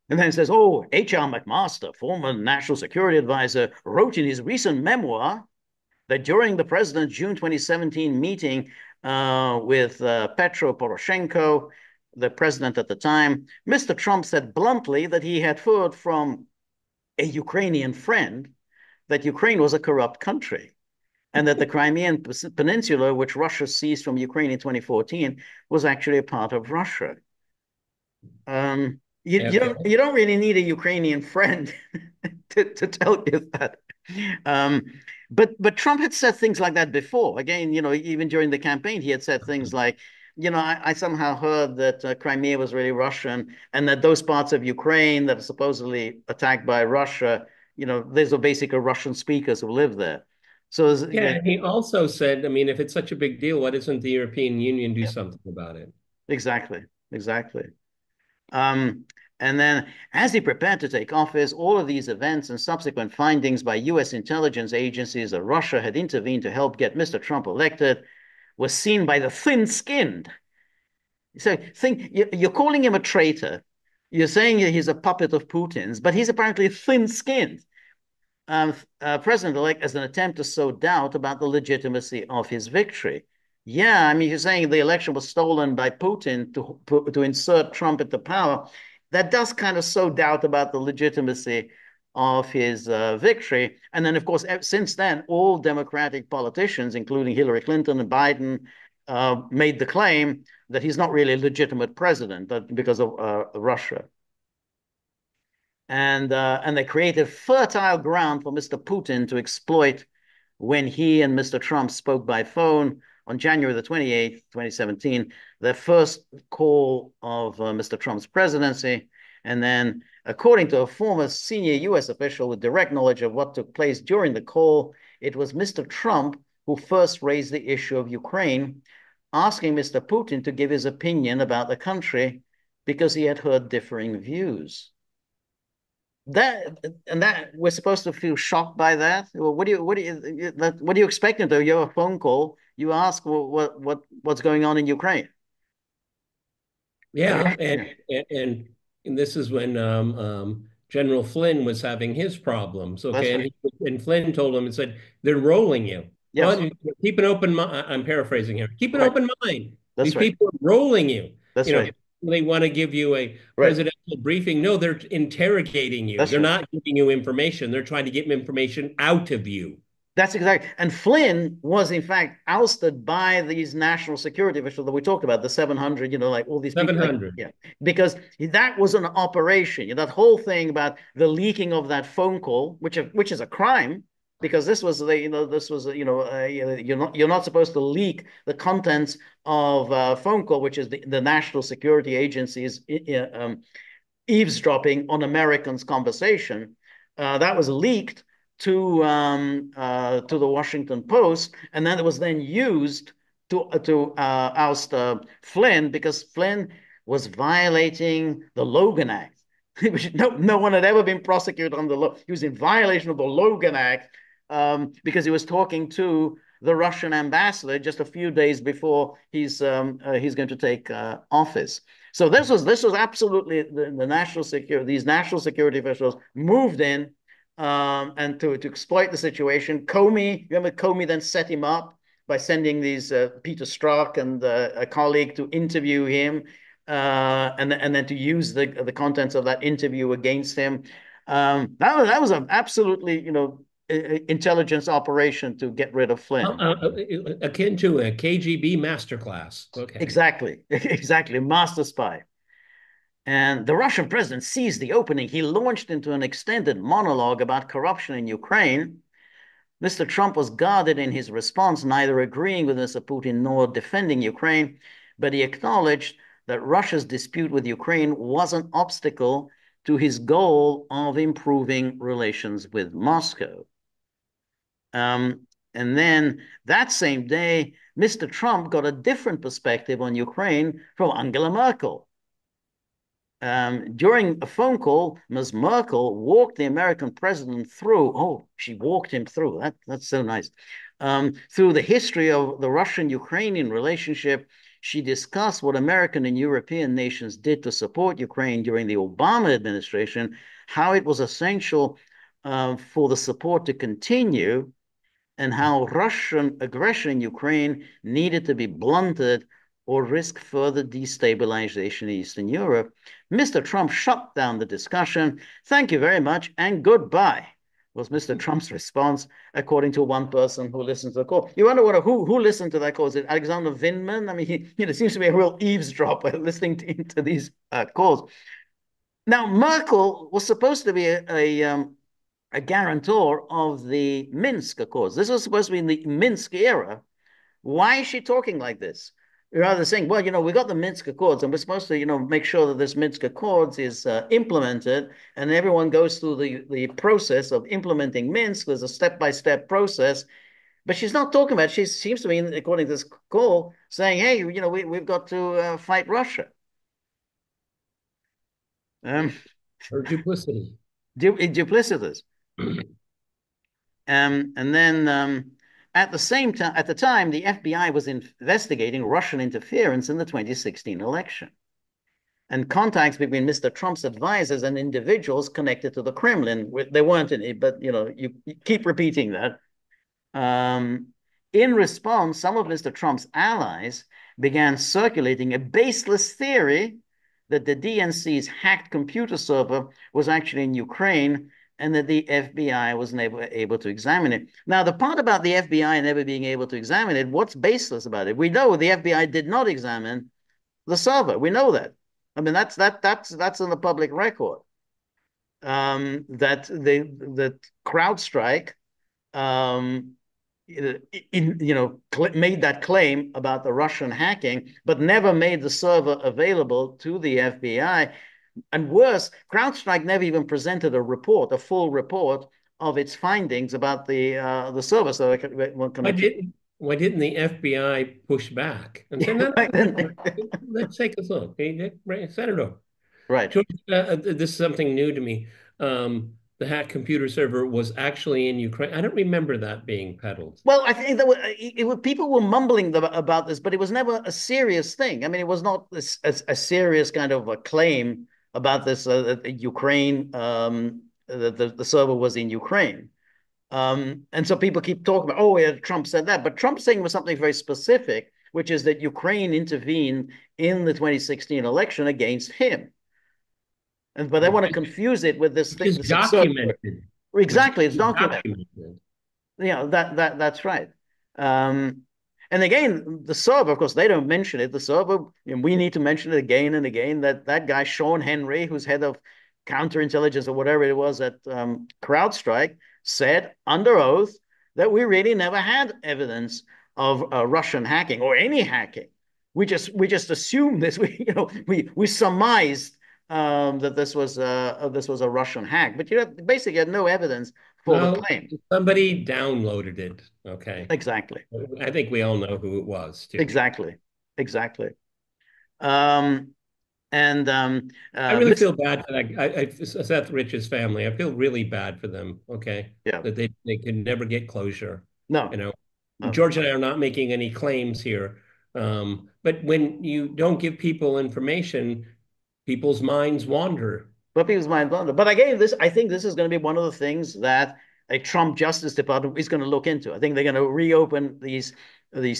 and then it says, oh, H.R. McMaster, former national security advisor, wrote in his recent memoir that during the president's June 2017 meeting with Petro Poroshenko, the president at the time, Mr. Trump said bluntly that he had heard from a Ukrainian friend that Ukraine was a corrupt country and that the Crimean Peninsula, which Russia seized from Ukraine in 2014, was actually a part of Russia. You don't really need a Ukrainian friend to tell you that. Um, but Trump had said things like that before. Again, even during the campaign, he had said things like, I somehow heard that Crimea was really Russian, and that those parts of Ukraine that are supposedly attacked by Russia, these are basically Russian speakers who live there. So Yeah, yeah, and he also said, I mean, if it's such a big deal, why doesn't the European Union do yeah, something about it? exactly, exactly. Um, and then, as he prepared to take office, all of these events and subsequent findings by US intelligence agencies that Russia had intervened to help get Mr. Trump elected was seen by the thin skinned. So, think you're calling him a traitor. You're saying he's a puppet of Putin's, but he's apparently thin skinned. President elect as an attempt to sow doubt about the legitimacy of his victory. Yeah, I mean, you're saying the election was stolen by Putin to insert Trump into power. That does kind of sow doubt about the legitimacy of his victory. And then, of course, since then, all Democratic politicians, including Hillary Clinton and Biden, made the claim that he's not really a legitimate president because of Russia. And they created fertile ground for Mr. Putin to exploit when he and Mr. Trump spoke by phone on January the 28th, 2017, the first call of Mr. Trump's presidency. And then, according to a former senior US official with direct knowledge of what took place during the call, it was Mr. Trump who first raised the issue of Ukraine, asking Mr. Putin to give his opinion about the country because he had heard differing views. That we're supposed to feel shocked by that. Well, what do you expect though? You have a phone call. You ask what's going on in Ukraine. Yeah, Yeah. and this is when General Flynn was having his problems. That's Okay, right. and Flynn told him and said they're rolling you. Yes. Well, keep an open mind. I'm paraphrasing here. Keep an Right. open mind. That's These right. people are rolling you. That's You know, right. they want to give you a Right. presidential briefing. No, they're interrogating you. That's They're right. not giving you information. They're trying to get information out of you. That's exactly. And Flynn was in fact ousted by these national security officials that we talked about, the 700, like all these people, like 700. yeah, because that was an operation. That whole thing about the leaking of that phone call, which is a crime, because this was you're not supposed to leak the contents of a phone call, which is the national security agency's eavesdropping on Americans' conversation. That was leaked to the Washington Post, and then it was then used to oust Flynn because Flynn was violating the Logan Act. No one had ever been prosecuted on the law. He was in violation of the Logan Act because he was talking to the Russian ambassador just a few days before he's going to take office. So this was absolutely the national security. These national security officials moved in and to exploit the situation. Comey, remember Comey then set him up by sending these Peter Strzok and a colleague to interview him, and then to use the contents of that interview against him. That was an absolutely intelligence operation to get rid of Flynn. Akin to a KGB masterclass. Okay. Exactly, exactly, master spy. And the Russian president seized the opening. He launched into an extended monologue about corruption in Ukraine. Mr. Trump was guarded in his response, neither agreeing with Mr. Putin nor defending Ukraine, but he acknowledged that Russia's dispute with Ukraine was an obstacle to his goal of improving relations with Moscow. And then that same day, Mr. Trump got a different perspective on Ukraine from Angela Merkel. During a phone call, Ms. Merkel walked the American president through. Oh, she walked him through. That's so nice. Through the history of the Russian-Ukrainian relationship, she discussed what American and European nations did to support Ukraine during the Obama administration, how it was essential for the support to continue, and how Russian aggression in Ukraine needed to be blunted or risk further destabilization in Eastern Europe. Mr. Trump shut down the discussion. Thank you very much and goodbye, was Mr. Trump's response, according to one person who listened to the call. You wonder who listened to that call? Is it Alexander Vindman? I mean, he seems to be a real eavesdropper listening to these calls. Now, Merkel was supposed to be a guarantor of the Minsk Accords. This was supposed to be in the Minsk era. Why is she talking like this? Rather saying, well, we got the Minsk Accords, and we're supposed to, make sure that this Minsk Accords is implemented, and everyone goes through the process of implementing Minsk. There's a step-by-step process, but she's not talking about. She seems to be, according to this call, saying, hey, we've got to fight Russia. Um, Or duplicity. duplicitous. And then at the same time, at the time, the FBI was investigating Russian interference in the 2016 election and contacts between Mr. Trump's advisors and individuals connected to the Kremlin. There weren't any, but you keep repeating that. Um, In response, some of Mr. Trump's allies began circulating a baseless theory that the DNC's hacked computer server was actually in Ukraine and that the FBI was never able to examine it. Now, the part about the FBI never being able to examine it, what's baseless about it? We know the FBI did not examine the server. We know that. I mean, that's in the public record. That CrowdStrike um, made that claim about the Russian hacking, but never made the server available to the FBI. And worse, CrowdStrike never even presented a report, a full report of its findings about the server, so one can Why accuse. didn't why didn't the FBI push back and say, no, Right, no, no, let's take a look. Right, Senator, right. George, this is something new to me. The hacked computer server was actually in Ukraine. I don't remember that being peddled. Well, I think people were mumbling about this, but it was never a serious thing. I mean, it was not a serious kind of a claim about this Ukraine. The server was in Ukraine, and so people keep talking about, oh, yeah, Trump said that, but Trump saying was something very specific, which is that Ukraine intervened in the 2016 election against him, and but they want to confuse it with this Which thing, is this absurd. documented. Which Exactly, it's is documented. documented. That's right. Um, and again, the server, of course, they don't mention it. The server, and we need to mention it again and again, that that guy Sean Henry, who's head of counterintelligence or whatever it was at CrowdStrike, said under oath that we really never had evidence of Russian hacking or any hacking. We just assumed this. We surmised that this was a Russian hack, but basically had no evidence for the Well, claim. somebody downloaded it. Okay. Exactly. I think we all know who it was, too. Exactly. Exactly. Um, and I really Mr. feel bad for that. Seth Rich's family. I feel really bad for them. Okay, Yeah, that they can never get closure. You no, know, no. George and I are not making any claims here. But when you don't give people information, people's minds wander. But people's mind blunder. But again, I think this is going to be one of the things that a Trump Justice Department is going to look into. I think they're going to reopen these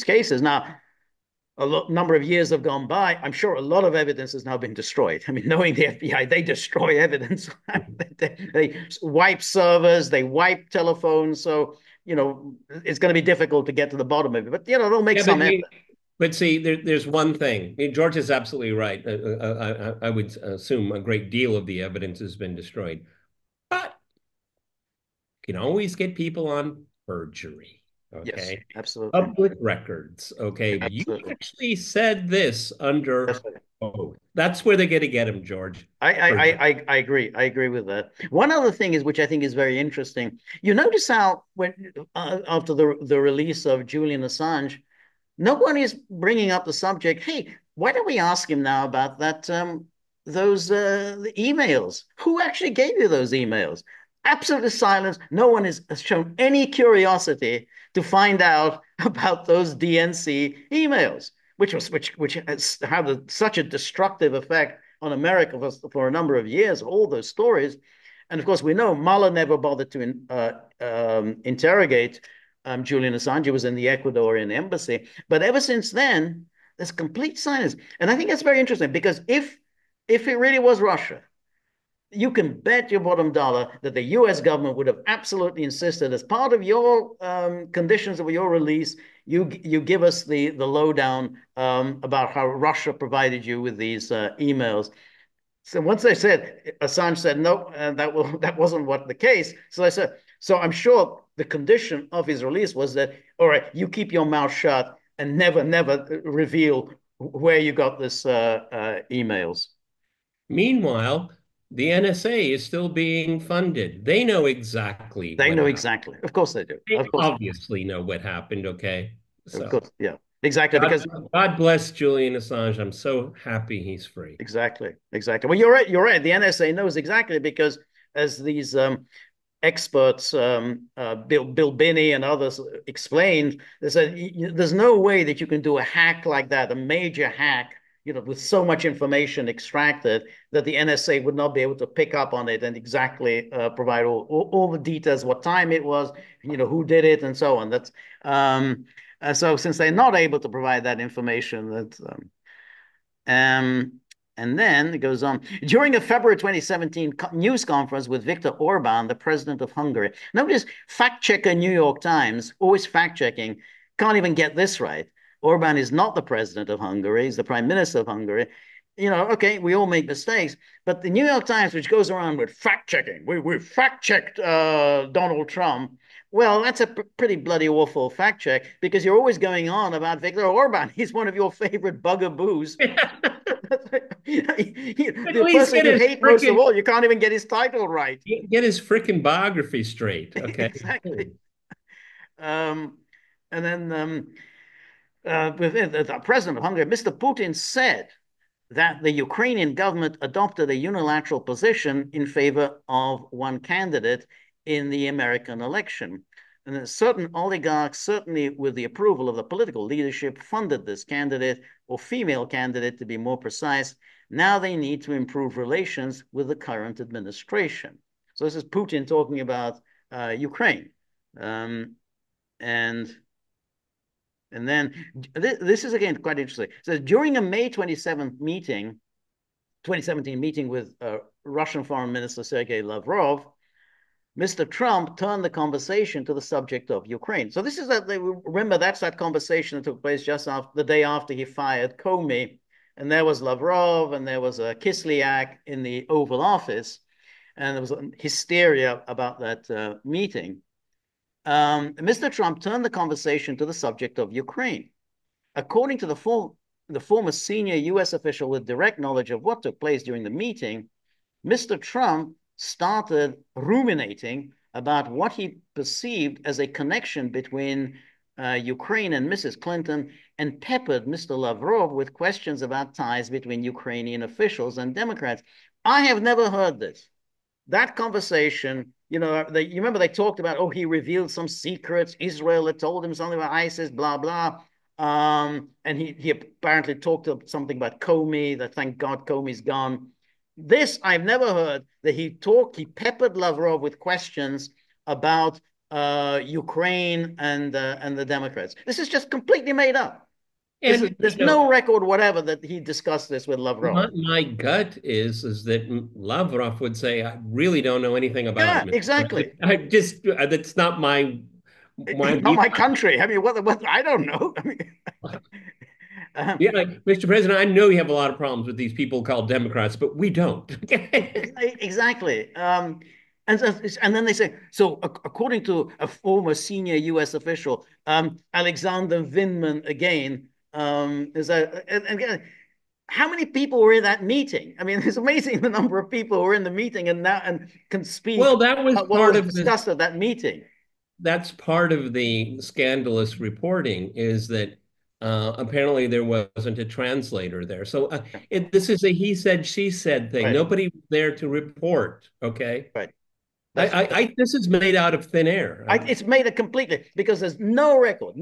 cases. Now, number of years have gone by. I'm sure a lot of evidence has now been destroyed. I mean, knowing the FBI, they destroy evidence. They wipe servers, they wipe telephones. So, it's going to be difficult to get to the bottom of it. But, they'll make Yeah, some effort. but see, there's one thing. George is absolutely right. I would assume a great deal of the evidence has been destroyed, but you can always get people on perjury. Yes, Okay, absolutely. public records. Okay, you Absolutely. actually said this under Absolutely. oath. That's where they're going to get him, George. I, I, Perjury. I agree. I agree with that. One other thing is, which I think is very interesting. You notice how when after the release of Julian Assange, no one is bringing up the subject. Hey, why don't we ask him now about that those the emails? Who actually gave you those emails? Absolute silence. No one has shown any curiosity to find out about those DNC emails, which has had such a destructive effect on America for a number of years. All those stories, and of course we know Mueller never bothered to interrogate Julian Assange. He was in the Ecuadorian embassy. But ever since then, there's complete silence. And I think that's very interesting because if it really was Russia, you can bet your bottom dollar that the US government would have absolutely insisted, as part of your conditions of your release, you give us the lowdown about how Russia provided you with these emails. So once they said, Assange said no, that wasn't what the case. So I said, so I'm sure the condition of his release was that, all right, you keep your mouth shut and never reveal where you got this emails. Meanwhile, the NSA is still being funded. They know exactly They what know happened. exactly. Of course they do. They Of course, obviously know what happened. Okay, of so course, yeah, exactly. God, Because God bless Julian Assange. I'm so happy he's free. exactly. Well, you're right. You're right. The NSA knows exactly because as these experts, Bill Binney and others explained, they said there's no way that you can do a hack like that, a major hack, with so much information extracted that the NSA would not be able to pick up on it and exactly provide all the details, what time it was, who did it, and so on. So since they're not able to provide that information, um, and then it goes on. During a February 2017 news conference with Viktor Orban, the president of Hungary. Notice fact checker New York Times, always fact checking, can't even get this right. Orban is not the president of Hungary, he's the prime minister of Hungary. Okay, we all make mistakes, but the New York Times, which goes around with fact checking, we fact checked Donald Trump. Well, that's a pretty bloody awful fact check because you're always going on about Viktor Orban. He's one of your favorite bugaboos. At The least person get you his hate most of freaking all, you can't even get his title right. get his freaking biography straight. Okay. Exactly. Um, and then the president of Hungary, Mr. Putin, said that the Ukrainian government adopted a unilateral position in favor of one candidate in the American election. And certain oligarchs, certainly with the approval of the political leadership, funded this candidate, or female candidate to be more precise. Now they need to improve relations with the current administration. So this is Putin talking about Ukraine. Um, and and then this is again quite interesting. So during a May 27th meeting, 2017 meeting with Russian Foreign Minister Sergei Lavrov, Mr. Trump turned the conversation to the subject of Ukraine. So this is that. Remember, that's that conversation that took place just after the day after he fired Comey, and there was Lavrov and there was Kislyak in the Oval Office, and there was hysteria about that meeting. Mr. Trump turned the conversation to the subject of Ukraine. According to the former senior U.S. official with direct knowledge of what took place during the meeting, Mr. Trump started ruminating about what he perceived as a connection between Ukraine and Mrs. Clinton and peppered Mr. Lavrov with questions about ties between Ukrainian officials and Democrats. I have never heard this. That conversation, you remember they talked about, oh, he revealed some secrets. Israel had told him something about ISIS, blah, blah. And he apparently talked something about Comey, that thank God Comey's gone. This I've never heard that he peppered Lavrov with questions about Ukraine and the Democrats. This is just completely made up. And There's no record whatever that he discussed this with Lavrov. my gut is that Lavrov would say, "I really don't know anything about it, Yeah, Mr. President. exactly. I just that's not my Not view." my country. I mean, what I don't know. I mean, um, Yeah, Mr. President, I know you have a lot of problems with these people called Democrats, but we don't. exactly. And then they say, so according to a former senior U.S. official, Alexander Vindman again, is that, and again, how many people were in that meeting? I mean, it's amazing the number of people who were in the meeting and can speak Well, that was about what part was of the discussed at that meeting. that's part of the scandalous reporting is that apparently there wasn't a translator there. So this is a he said, she said thing. Right, Nobody was there to report. Okay. right. That's This is made out of thin air. it's made it completely because there's no record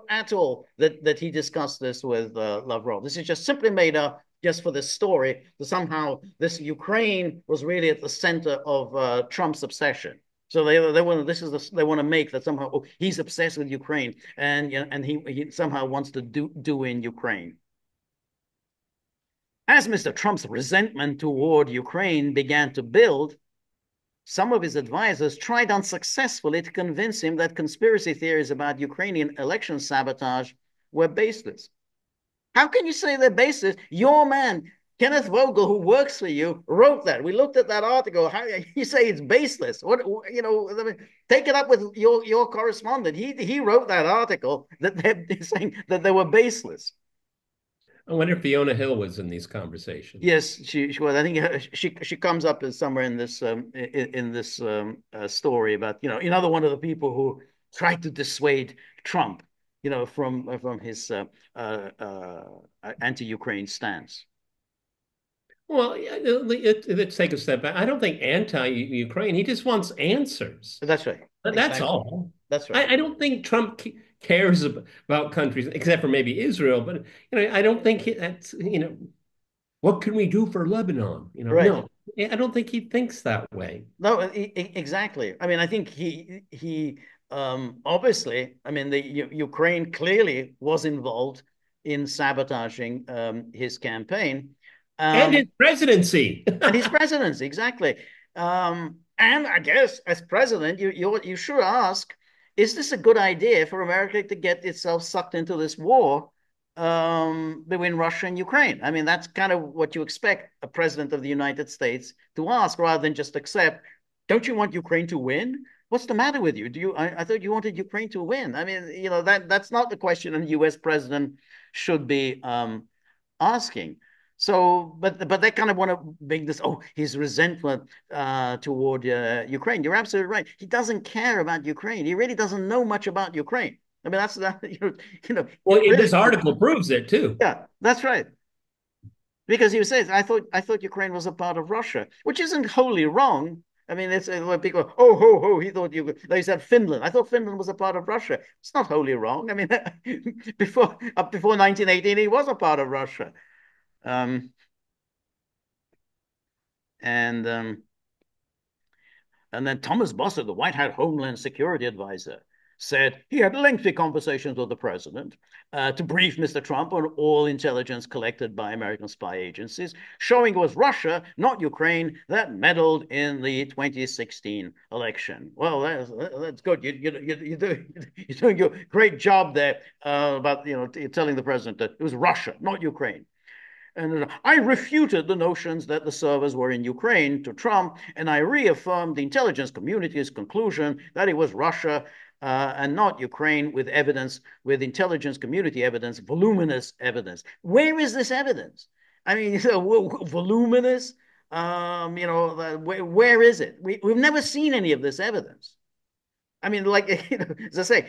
at all that he discussed this with Lavrov. This is just simply made up just for this story. That somehow this Ukraine was really at the center of Trump's obsession. So they want they want to make that somehow he's obsessed with Ukraine and he somehow wants to do in Ukraine. As Mr. Trump's resentment toward Ukraine began to build, some of his advisors tried unsuccessfully to convince him that conspiracy theories about Ukrainian election sabotage were baseless. How can you say they're baseless? Your man, Kenneth Vogel, who works for you, wrote that. We looked at that article. How you say it's baseless? Take it up with your correspondent. He wrote that article that they're saying that they were baseless. I wonder if Fiona Hill was in these conversations. Yes, she was. I think she comes up as somewhere in this story about another one of the people who tried to dissuade Trump, from his anti-Ukraine stance. Well, let's take a step back. I don't think anti-Ukraine. He just wants answers. That's right. That's Exactly. all. That's right. I don't think Trump cares about countries, except for maybe Israel. But I don't think that's what can we do for Lebanon? Right. No, I don't think he thinks that way. No, exactly. I mean, I think obviously, I mean, the Ukraine clearly was involved in sabotaging his campaign, And um, his presidency. and his presidency, exactly. And I guess as president, you sure ask, is this a good idea for America to get itself sucked into this war between Russia and Ukraine? I mean, that's kind of what you expect a president of the United States to ask, rather than just accept. Don't you want Ukraine to win? What's the matter with you? I thought you wanted Ukraine to win. I mean, that's not the question a U.S. president should be asking. So, but they kind of want to make this, oh, he's resentful toward Ukraine. You're absolutely right. He doesn't care about Ukraine. He really doesn't know much about Ukraine. I mean, that's that. Well, Really, this article proves it too. yeah, that's right. Because he says, I thought Ukraine was a part of Russia, which isn't wholly wrong. I mean, it's when people, oh, ho, ho, he thought you. They said Finland. I thought Finland was a part of Russia. It's not wholly wrong. I mean, before 1918, he was a part of Russia. Um, and And then Thomas Bossert, the White House Homeland Security advisor, said he had lengthy conversations with the president to brief Mr. Trump on all intelligence collected by American spy agencies, showing it was Russia, not Ukraine, that meddled in the 2016 election. Well, that's good. You're doing a great job there about telling the president that it was Russia, not Ukraine. And I refuted the notions that the servers were in Ukraine to Trump, and I reaffirmed the intelligence community's conclusion that it was Russia and not Ukraine, with evidence, with intelligence community evidence, voluminous evidence. Where is this evidence? I mean, voluminous. Where is it? We've never seen any of this evidence. I mean, like as I say,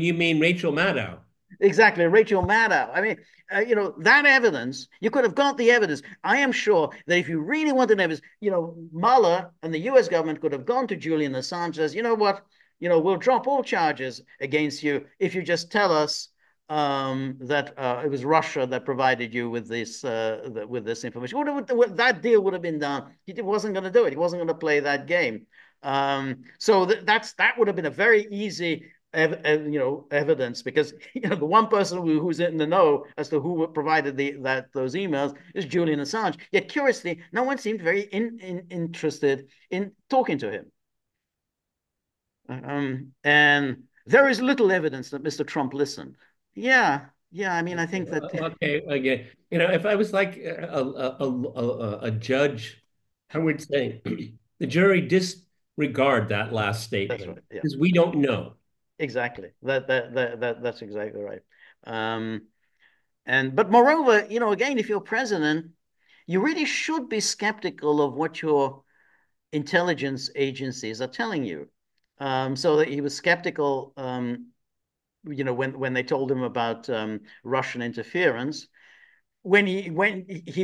You mean Rachel Maddow? exactly, Rachel Maddow. I mean, that evidence, you could have got the evidence. I am sure that if you really wanted evidence, Mueller and the US government could have gone to Julian Assange and says, you know what, we'll drop all charges against you if you just tell us that it was Russia that provided you with this information. That deal would have been done. He wasn't going to do it. He wasn't going to play that game. So that would have been a very easy evidence, because the one person who's in the know as to who provided those emails is Julian Assange. Yet curiously, no one seemed very interested in talking to him. And there is little evidence that Mr. Trump listened. Yeah, yeah. I mean, I think that Okay, again, if I was like a judge, I would say the jury disregard that last that's statement right. Yeah, because we don't know. exactly. That's exactly right. Um, but moreover, again, if you're president, you really should be skeptical of what your intelligence agencies are telling you. So that he was skeptical, when they told him about Russian interference. When he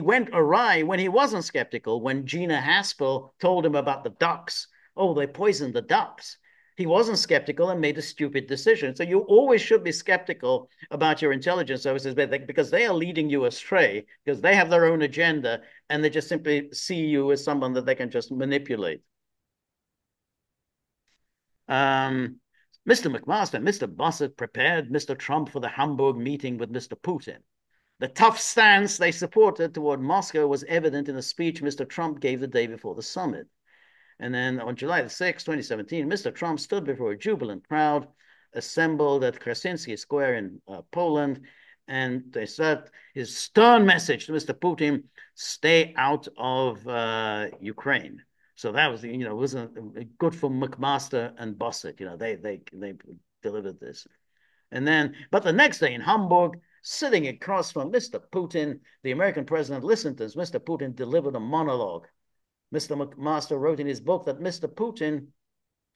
went awry, when he wasn't skeptical, when Gina Haspel told him about the ducks, oh, they poisoned the ducks. He wasn't skeptical and made a stupid decision. So you always should be skeptical about your intelligence services, because they are leading you astray, because they have their own agenda, and they just simply see you as someone that they can just manipulate. Um, Mr. McMaster, Mr. Bossert prepared Mr. Trump for the Hamburg meeting with Mr. Putin. The tough stance they supported toward Moscow was evident in a speech Mr. Trump gave the day before the summit. And then on July the 6th, 2017, Mr. Trump stood before a jubilant crowd assembled at Krasinski Square in Poland. And they said his stern message to Mr. Putin: stay out of Ukraine. So that was, wasn't good for McMaster and Bossett. They delivered this. But the next day in Hamburg, sitting across from Mr. Putin, the American president listened as Mr. Putin delivered a monologue. Mr. McMaster wrote in his book that Mr. Putin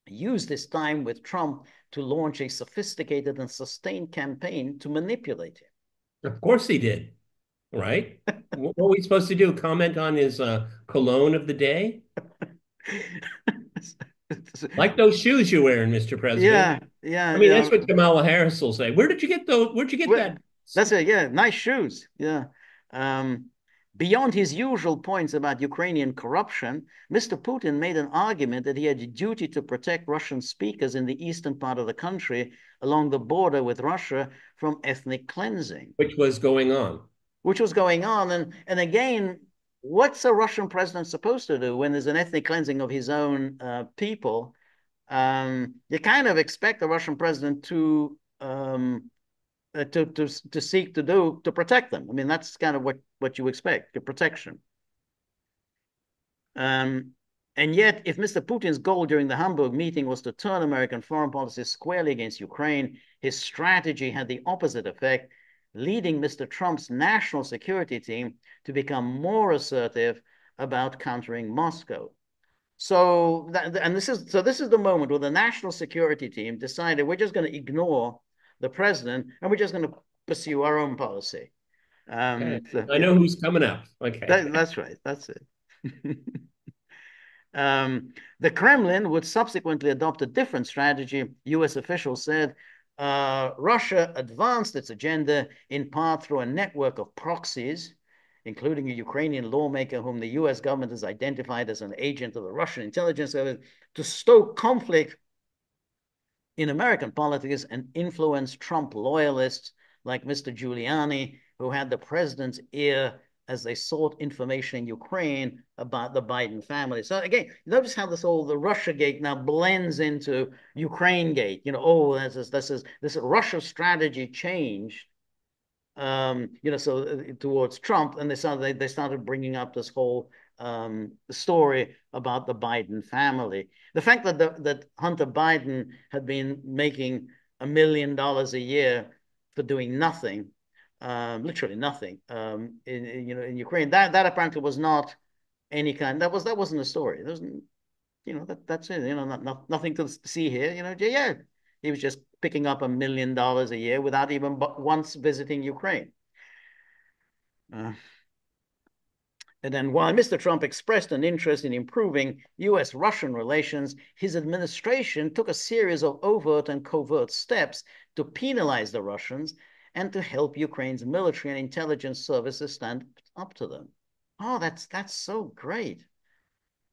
used his time with Trump to launch a sophisticated and sustained campaign to manipulate him. Of course he did, right? What are we supposed to do? Comment on his cologne of the day? Like those shoes you're wearing, Mr. President. Yeah, yeah, I mean, yeah. that's what Kamala Harris will say. Where did you get those? Where'd you get Well, that? that's it. Yeah, nice shoes. Yeah. Um, Beyond his usual points about Ukrainian corruption, Mr. Putin made an argument that he had a duty to protect Russian speakers in the eastern part of the country along the border with Russia from ethnic cleansing, Which was going on. which was going on. And again, what's a Russian president supposed to do when there's an ethnic cleansing of his own people? You kind of expect the Russian president to seek to do to protect them. I mean, that's kind of what you expect, the protection. Um, and yet, if Mr. Putin's goal during the Hamburg meeting was to turn American foreign policy squarely against Ukraine, his strategy had the opposite effect, leading Mr. Trump's national security team to become more assertive about countering Moscow. This is the moment where the national security team decided we're just going to ignore the president and we're just going to pursue our own policy. Okay. I Yeah, know who's coming up. Okay. that's right. That's it. The Kremlin would subsequently adopt a different strategy. US officials said Russia advanced its agenda in part through a network of proxies, including a Ukrainian lawmaker whom the US government has identified as an agent of the Russian intelligence service, to stoke conflict in American politics and influence Trump loyalists like Mr. Giuliani, who had the president's ear as they sought information in Ukraine about the Biden family. So again, notice how the RussiaGate now blends into UkraineGate. This Russia strategy changed. Towards Trump, and they started bringing up this whole story about the Biden family. The fact that Hunter Biden had been making $1 million a year for doing nothing, literally nothing, in Ukraine, that apparently was not any kind. That wasn't a story. There wasn't, that's it. Nothing to see here. Yeah, he was just picking up $1 million a year without even once visiting Ukraine. Uh, and then while Mr. Trump expressed an interest in improving US Russian relations, his administration took a series of overt and covert steps to penalize the Russians and to help Ukraine's military and intelligence services stand up to them. Oh, that's so great.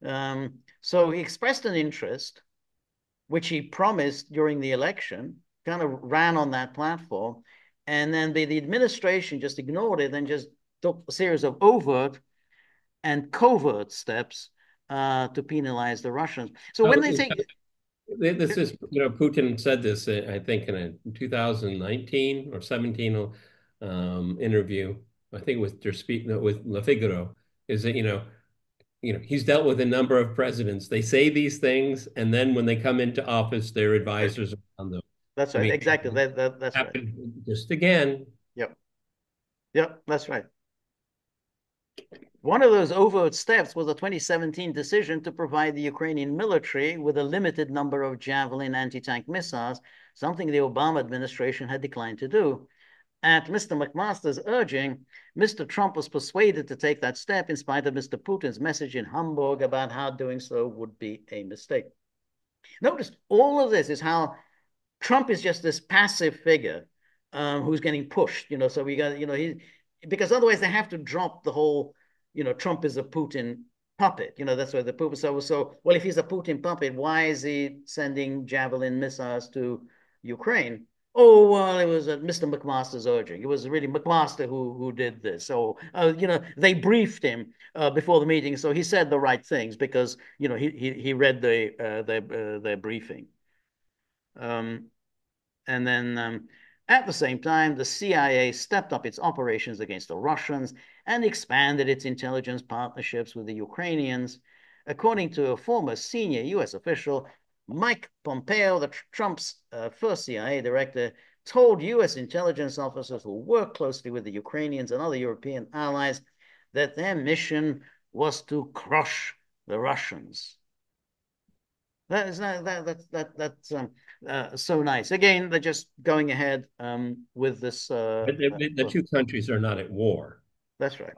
So he expressed an interest, which he promised during the election, kind of ran on that platform, and then the administration just ignored it and just took a series of overt and covert steps to penalize the Russians. So when Well, they say, this is, Putin said this, I think, in a 2019 or 17 interview. I think with with Le Figaro, is that he's dealt with a number of presidents. They say these things, and then when they come into office, their advisors are on them. that's I right, mean, exactly, that's right. happened just again. Yep, yep, that's right. One of those overt steps was a 2017 decision to provide the Ukrainian military with a limited number of Javelin anti-tank missiles, something the Obama administration had declined to do. At Mr. McMaster's urging, Mr. Trump was persuaded to take that step in spite of Mr. Putin's message in Hamburg about how doing so would be a mistake. Notice all of this is how Trump is just this passive figure who's getting pushed. So we got, because otherwise they have to drop the whole, Trump is a Putin puppet. That's why the Putin. Well, if he's a Putin puppet, why is he sending Javelin missiles to Ukraine? Oh, well, it was Mr. McMaster's urging. It was really McMaster who did this. So, they briefed him before the meeting, so he said the right things because he read their briefing. Um, and then at the same time, the CIA stepped up its operations against the Russians and expanded its intelligence partnerships with the Ukrainians. According to a former senior US official, Mike Pompeo, Trump's first CIA director, told US intelligence officers who work closely with the Ukrainians and other European allies that their mission was to crush the Russians. That's so nice. Again, they're just going ahead with this. But the two countries are not at war. That's right.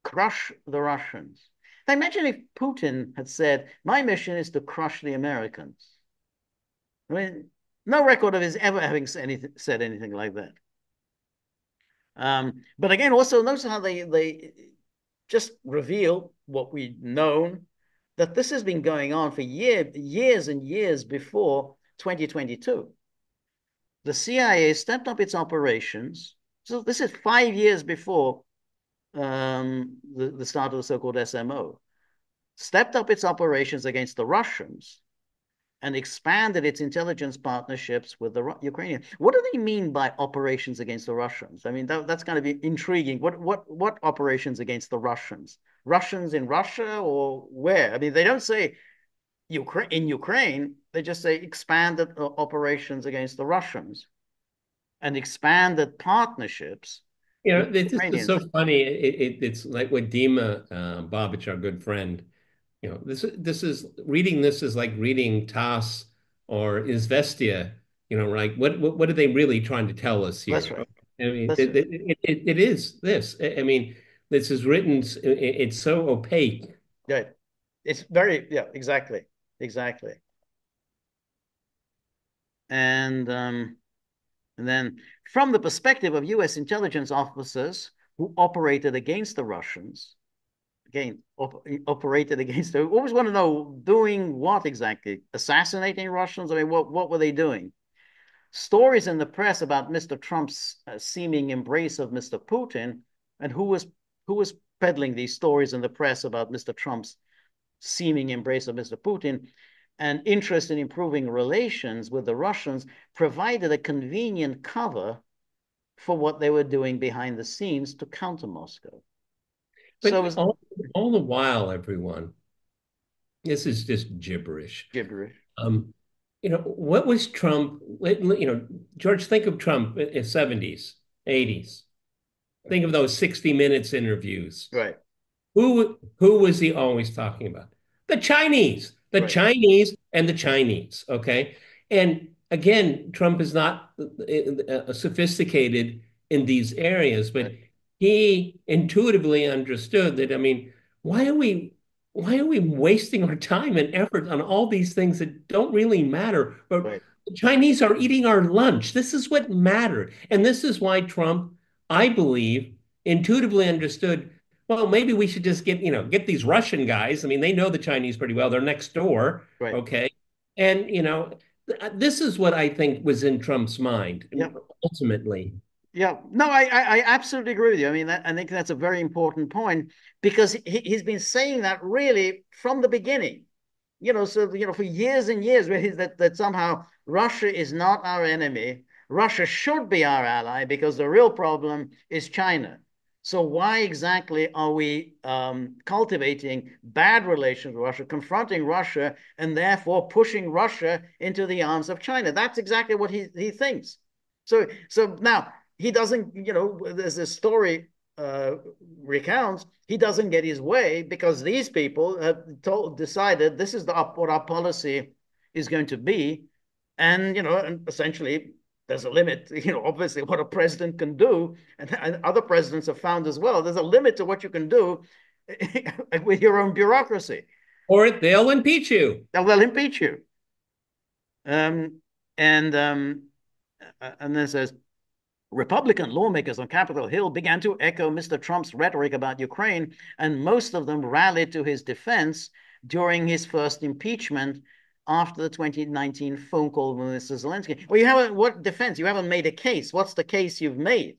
Crush the Russians. Imagine if Putin had said, "My mission is to crush the Americans." I mean, no record of his ever having said anything like that. But again, also notice how they just reveal what we've known, that this has been going on for years and years before 2022. The CIA stepped up its operations. So this is 5 years before the start of the so-called SMO. Stepped up its operations against the Russians and expanded its intelligence partnerships with the Ukrainians. What do they mean by operations against the Russians? I mean, that's going to be intriguing. What operations against the Russians? Russians in Russia or where? I mean, they don't say Ukraine in Ukraine. They just say expanded operations against the Russians and expanded partnerships with the This is so Ukrainians. funny. It's like what Dima Babic, our good friend, this is reading this is like reading TASS or Izvestia. Like what are they really trying to tell us That's here? right. I mean, That's right. it is this. I mean, this is written. It's so opaque. Yeah. It's very, yeah, exactly. Exactly. And And then, from the perspective of US intelligence officers who operated against the Russians, again, operated against, they always want to know doing what exactly? Assassinating Russians? I mean, what were they doing? Stories in the press about Mr. Trump's seeming embrace of Mr. Putin, and who was peddling these stories in the press about Mr. Trump's seeming embrace of Mr. Putin and interest in improving relations with the Russians provided a convenient cover for what they were doing behind the scenes to counter Moscow. So it But was all the while, everyone, this is just gibberish. gibberish. Um, what was Trump? George, think of Trump in 70s, 80s. Think of those 60 Minutes interviews. Right, Who was he always talking about? The right, Chinese, and the Chinese. Okay, and again, Trump is not sophisticated in these areas, but right, he intuitively understood that. I mean, why are we why are we wasting our time and effort on all these things that don't really matter? But right, the Chinese are eating our lunch. This is what mattered, and this is why Trump, I believe, intuitively understood, well, maybe we should just get these Russian guys. I mean, they know the Chinese pretty well. They're next door, right. okay? And this is what I think was in Trump's mind Yeah, ultimately. yeah. No, I absolutely agree with you. I mean, I think that's a very important point because he's been saying that really from the beginning. So for years and years, really, that somehow Russia is not our enemy. Russia should be our ally because the real problem is China. So why exactly are we cultivating bad relations with Russia, confronting Russia, and therefore pushing Russia into the arms of China? That's exactly what he thinks. So now he doesn't. There's a story uh, recounts, he doesn't get his way because these people have decided this is what our policy is going to be. And essentially, there's a limit, obviously, what a president can do. And other presidents have found as well, there's a limit to what you can do with your own bureaucracy. Or they'll impeach you. They'll impeach you. Um, and then it says, Republican lawmakers on Capitol Hill began to echo Mr. Trump's rhetoric about Ukraine, and most of them rallied to his defense during his first impeachment after the 2019 phone call with Mr. Zelensky. Well, you haven't, what defense? You haven't made a case. What's the case you've made?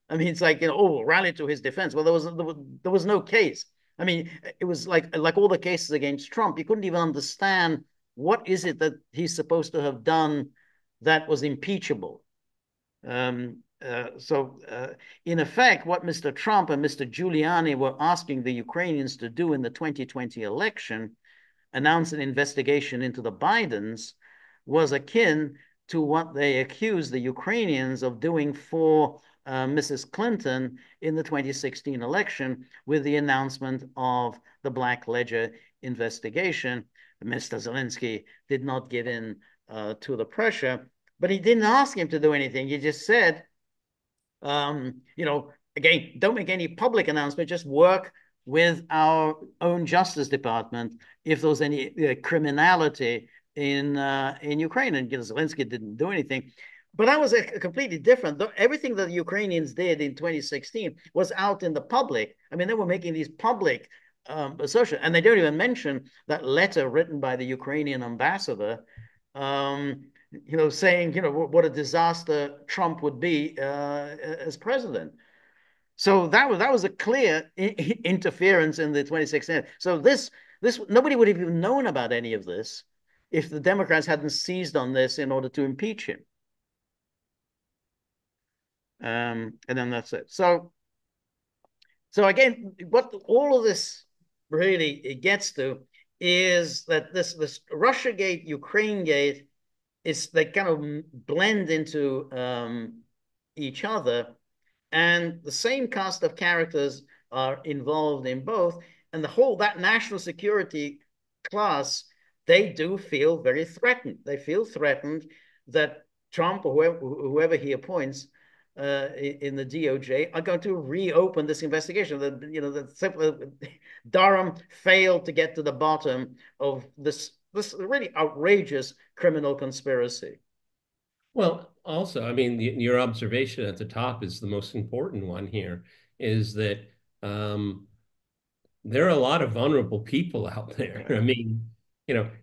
I mean, it's like, rally to his defense. Well, there was no case. I mean, it was like all the cases against Trump. You couldn't even understand what is it that he's supposed to have done that was impeachable. In effect, what Mr. Trump and Mr. Giuliani were asking the Ukrainians to do in the 2020 election, announce an investigation into the Bidens, was akin to what they accused the Ukrainians of doing for Mrs. Clinton in the 2016 election with the announcement of the Black Ledger investigation. Mr. Zelensky did not give in to the pressure, but he didn't ask him to do anything. He just said, again, don't make any public announcement, just work with our own Justice Department if there was any criminality in Ukraine. And Zelensky didn't do anything. But that was a completely different. Everything that the Ukrainians did in 2016 was out in the public. I mean, they were making these public associations, and they don't even mention that letter written by the Ukrainian ambassador, saying, what a disaster Trump would be as president. So that was a clear interference in the 2016. So this nobody would have even known about any of this if the Democrats hadn't seized on this in order to impeach him. And then that's it. So again, what all of this really it gets to is that this RussiaGate, UkraineGate is they kind of blend into each other, and the same cast of characters are involved in both, and the whole that national security class, they do feel very threatened. They feel threatened that Trump or whoever he appoints in the DOJ are going to reopen this investigation. That Durham failed to get to the bottom of this really outrageous criminal conspiracy. Well, also, I mean, your observation at the top is the most important one here, is that um, there are a lot of vulnerable people out there. Yeah, I mean,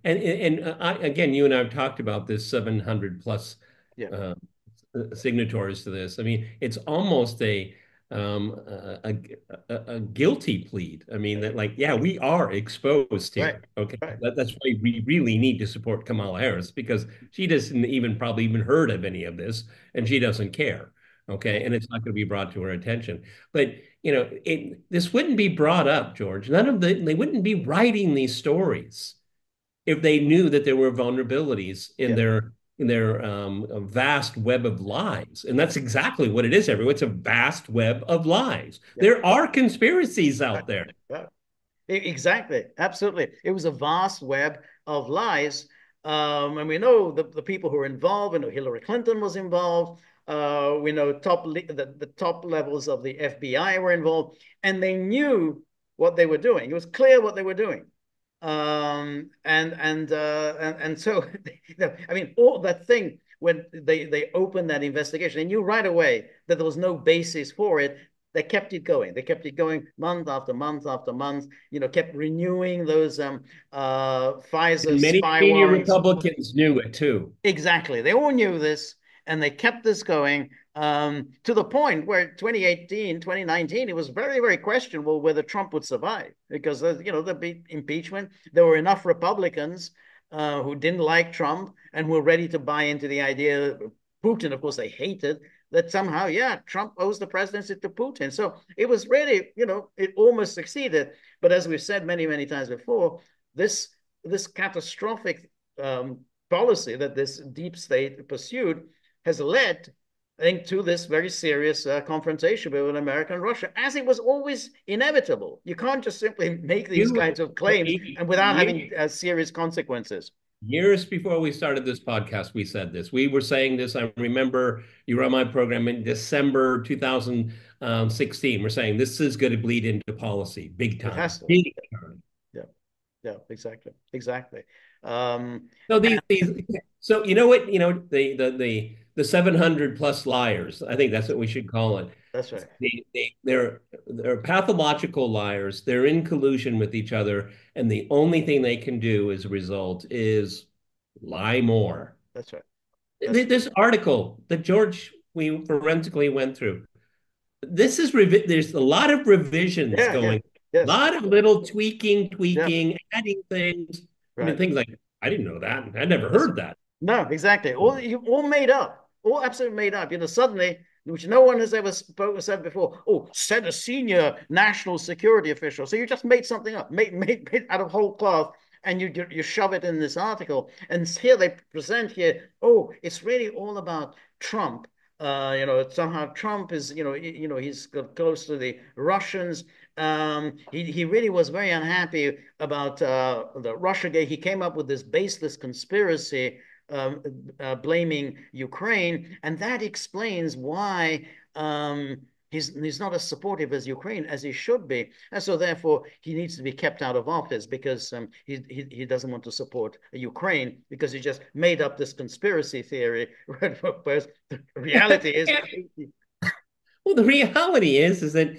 again, you and I have talked about this 700 plus yeah, uh, signatories to this. I mean, it's almost a guilty plead. I mean, that like, yeah, we are exposed right, here. Okay, right. that's why we really need to support Kamala Harris because she doesn't even probably even heard of any of this, and she doesn't care. Yeah, Okay, and it's not going to be brought to her attention. But this wouldn't be brought up, George. They wouldn't be writing these stories if they knew that there were vulnerabilities yeah, in their vast web of lies. And that's exactly what it is, everyone. It's a vast web of lies. yeah. There are conspiracies Right, out there. right. Exactly, absolutely. It was a vast web of lies. And we know the people who were involved. We know Hillary Clinton was involved. We know the top levels of the FBI were involved, and they knew what they were doing. It was clear what they were doing. And so, I mean, all that thing when they opened that investigation, they knew right away that there was no basis for it. They kept it going. They kept it going month after month after month. Kept renewing those Pfizer And many spy senior warrants. Republicans knew it too. Exactly. They all knew this, and they kept this going to the point where 2018, 2019, it was very, very questionable whether Trump would survive because, there'd be impeachment. There were enough Republicans who didn't like Trump and were ready to buy into the idea. Putin, of course, they hated that somehow, yeah, Trump owes the presidency to Putin. So it was really, it almost succeeded. But as we've said many, many times before, this catastrophic policy that this deep state pursued has led, I think, to this very serious confrontation between America and Russia, as it was always inevitable. You can't just simply make these You, kinds of claims and without having serious consequences. years before we started this podcast, we said this. We were saying this. I remember you were on my program in December 2016. We're saying this is going to bleed into policy big It time. has to. Big time. Yeah, yeah, exactly, exactly. Um, So so you know what, the 700 plus liars, I think that's what we should call it. that's right. They're pathological liars. They're in collusion with each other, and the only thing they can do as a result is lie more. That's right. That's This article that George we forensically went through, there's a lot of revisions yeah, yeah, going, a yes, lot of little yeah, adding things. I mean, right. things like, I didn't know that. I never That's heard that. No, exactly. All made up, all absolutely made up. Suddenly, which no one has ever said before. Oh, said a senior national security official. So you just made something up, made out of whole cloth, and you shove it in this article. And here they present here. Oh, it's really all about Trump. Somehow Trump is, he's close to the Russians. He really was very unhappy about the Russiagate. He came up with this baseless conspiracy blaming Ukraine, and that explains why he's not as supportive as Ukraine as he should be, and so therefore he needs to be kept out of office because he doesn't want to support Ukraine because he just made up this conspiracy theory. Whereas the reality is, Well, the reality is that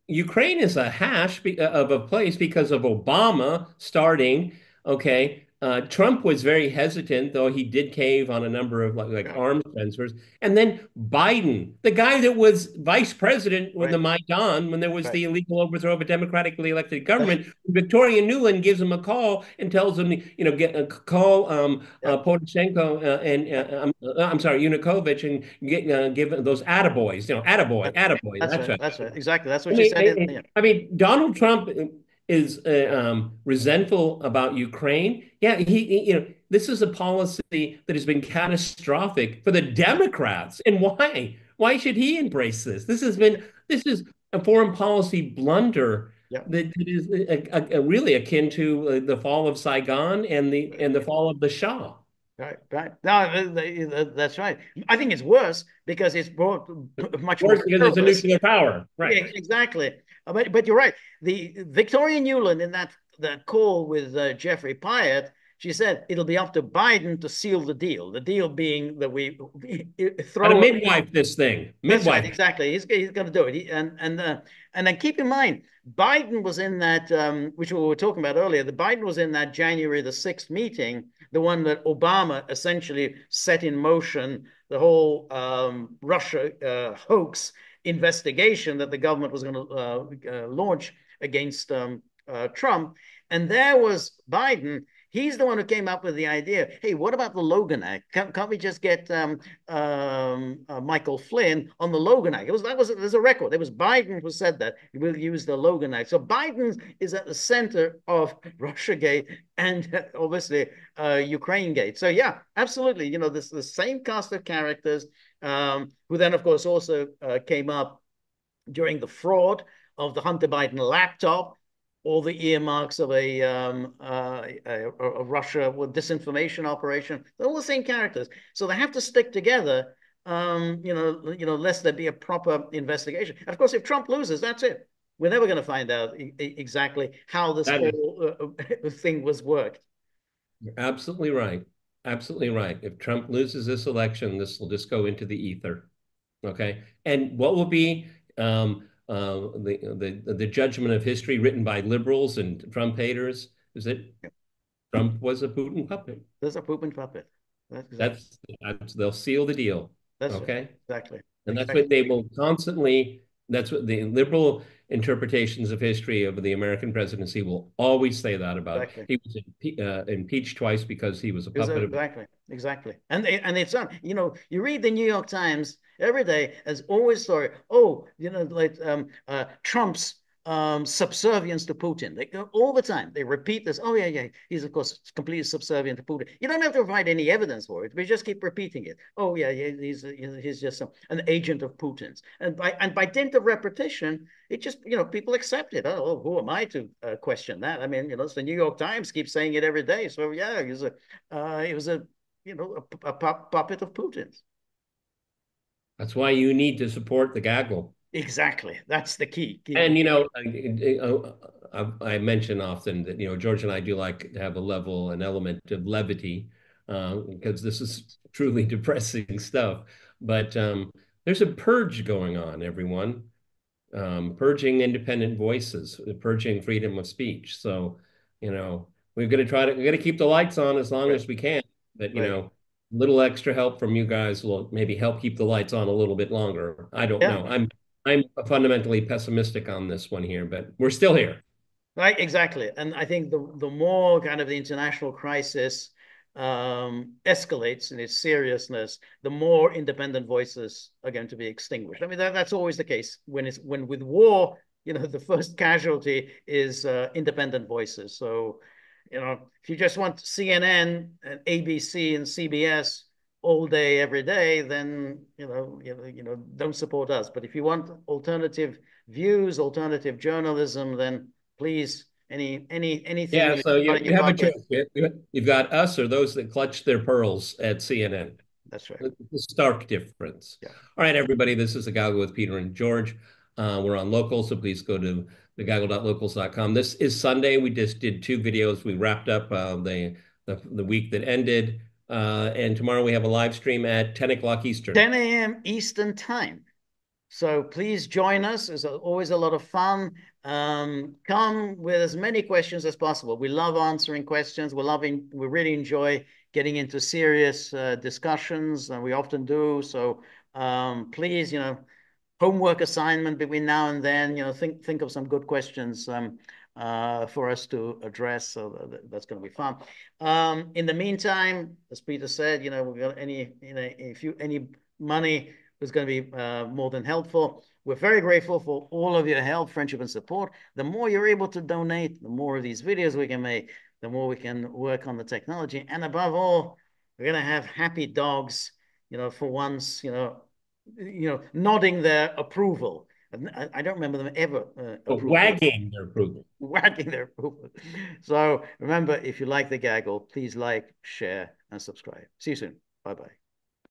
Ukraine is a hash of a place because of Obama starting. Okay. Trump was very hesitant, though he did cave on a number of like right, arms transfers. And then Biden, the guy that was vice president when the right, Maidan, when there was right. the illegal overthrow of a democratically elected That's, government, Victoria Nuland gives him a call and tells him, get a call yeah, Poroshenko I'm sorry, Yanukovych and give those attaboys, attaboy, that, attaboy. that's That's right. right. That's right. Exactly. That's I what she mean, said. Yeah, Donald Trump is resentful about Ukraine. Yeah, this is a policy that has been catastrophic for the Democrats. And why? Why should he embrace this? This is a foreign policy blunder yeah. that is really akin to the fall of Saigon and Right. the fall of the Shah. Right, right. No, that's right. I think it's worse because it's brought much more Worse because it's a perilous. nuclear power. Right. Yeah, exactly. But you're right. The Victoria Nuland in that call with Jeffrey Pyatt, she said it'll be up to Biden to seal the deal. The deal being that we How to throw. midwife this thing. That's right, Midwife. exactly. He's going to do it. And then keep in mind, Biden was in that, which we were talking about earlier. The Biden was in that January the 6th meeting, the one that Obama essentially set in motion the whole Russia hoax investigation that the government was going to launch against Trump. And there was Biden. He's the one who came up with the idea. Hey, what about the Logan Act? Can't we just get Michael Flynn on the Logan Act? There's a record. It was Biden who said that we'll use the Logan Act. So Biden is at the center of RussiaGate and obviously UkraineGate. So yeah, absolutely. This the same cast of characters who then, of course, also came up during the fraud of the Hunter Biden laptop, all the earmarks of a Russia with disinformation operation. They're all the same characters, so they have to stick together. Lest there be a proper investigation. And of course, if Trump loses, that's it. We're never going to find out exactly how this That is whole thing was worked. You're absolutely right. Absolutely right. If Trump loses this election, this will just go into the ether. Okay. And what will be the judgment of history written by liberals and Trump haters is that Trump was a Putin puppet. There's a poop and puppet. That's exactly. That's they'll seal the deal. That's right. Okay. Exactly. And that's Exactly. what they will constantly, that's what the liberal interpretations of history of the American presidency will always say that about. Exactly. He was impeached twice because he was a puppet of. Exactly, exactly. And it's on. You read the New York Times every day as always story. Oh, like Trump's subservience to Putin. They go all the time. They repeat this. Oh yeah, yeah. He's of course completely subservient to Putin. You don't have to provide any evidence for it. We just keep repeating it. Oh yeah, yeah. He's just an agent of Putin's. And by dint of repetition, it just people accept it. Oh, who am I to question that? I mean, it's the New York Times keeps saying it every day. So yeah, he was a puppet of Putin's. That's why you need to support the gaggle. Exactly. That's the key. And I mention often that George and I do like to have a level, an element of levity, because this is truly depressing stuff. But there's a purge going on, everyone, purging independent voices, purging freedom of speech. So, we're going to keep the lights on as long Right. as we can. But Right. little extra help from you guys will maybe help keep the lights on a little bit longer. I don't Yeah. know. I'm fundamentally pessimistic on this one here, but we're still here. Right, exactly. And I think the more kind of the international crisis escalates in its seriousness, the more independent voices are going to be extinguished. I mean, that's always the case when with war, the first casualty is independent voices. So, if you just want CNN and ABC and CBS all day, every day, then don't support us. But if you want alternative views, alternative journalism, then please, anything Yeah, you so got in your you have a pocket. choice. You've got us or those that clutch their pearls at CNN. That's right. The stark difference. Yeah. All right, everybody, this is the Gaggle with Peter and George. We're on local, so please go to thegaggle.locals.com. This is Sunday. We just did two videos. We wrapped up the week that ended. And tomorrow we have a live stream at 10 o'clock Eastern. 10 a.m. Eastern time. So please join us. It's always a lot of fun. Come with as many questions as possible. We love answering questions. We really enjoy getting into serious discussions, and we often do. So please, homework assignment between now and then. Think of some good questions for us to address. So that's going to be fun. In the meantime, as Peter said, we've got any money was going to be more than helpful. We're very grateful for all of your help, friendship, and support. The more you're able to donate, the more of these videos we can make, the more we can work on the technology. And above all, we're going to have happy dogs, for once, nodding their approval. I don't remember them ever approving, Wagging their approval. wagging their approval. So remember, if you like the gaggle, please like, share, and subscribe. See you soon. Bye-bye.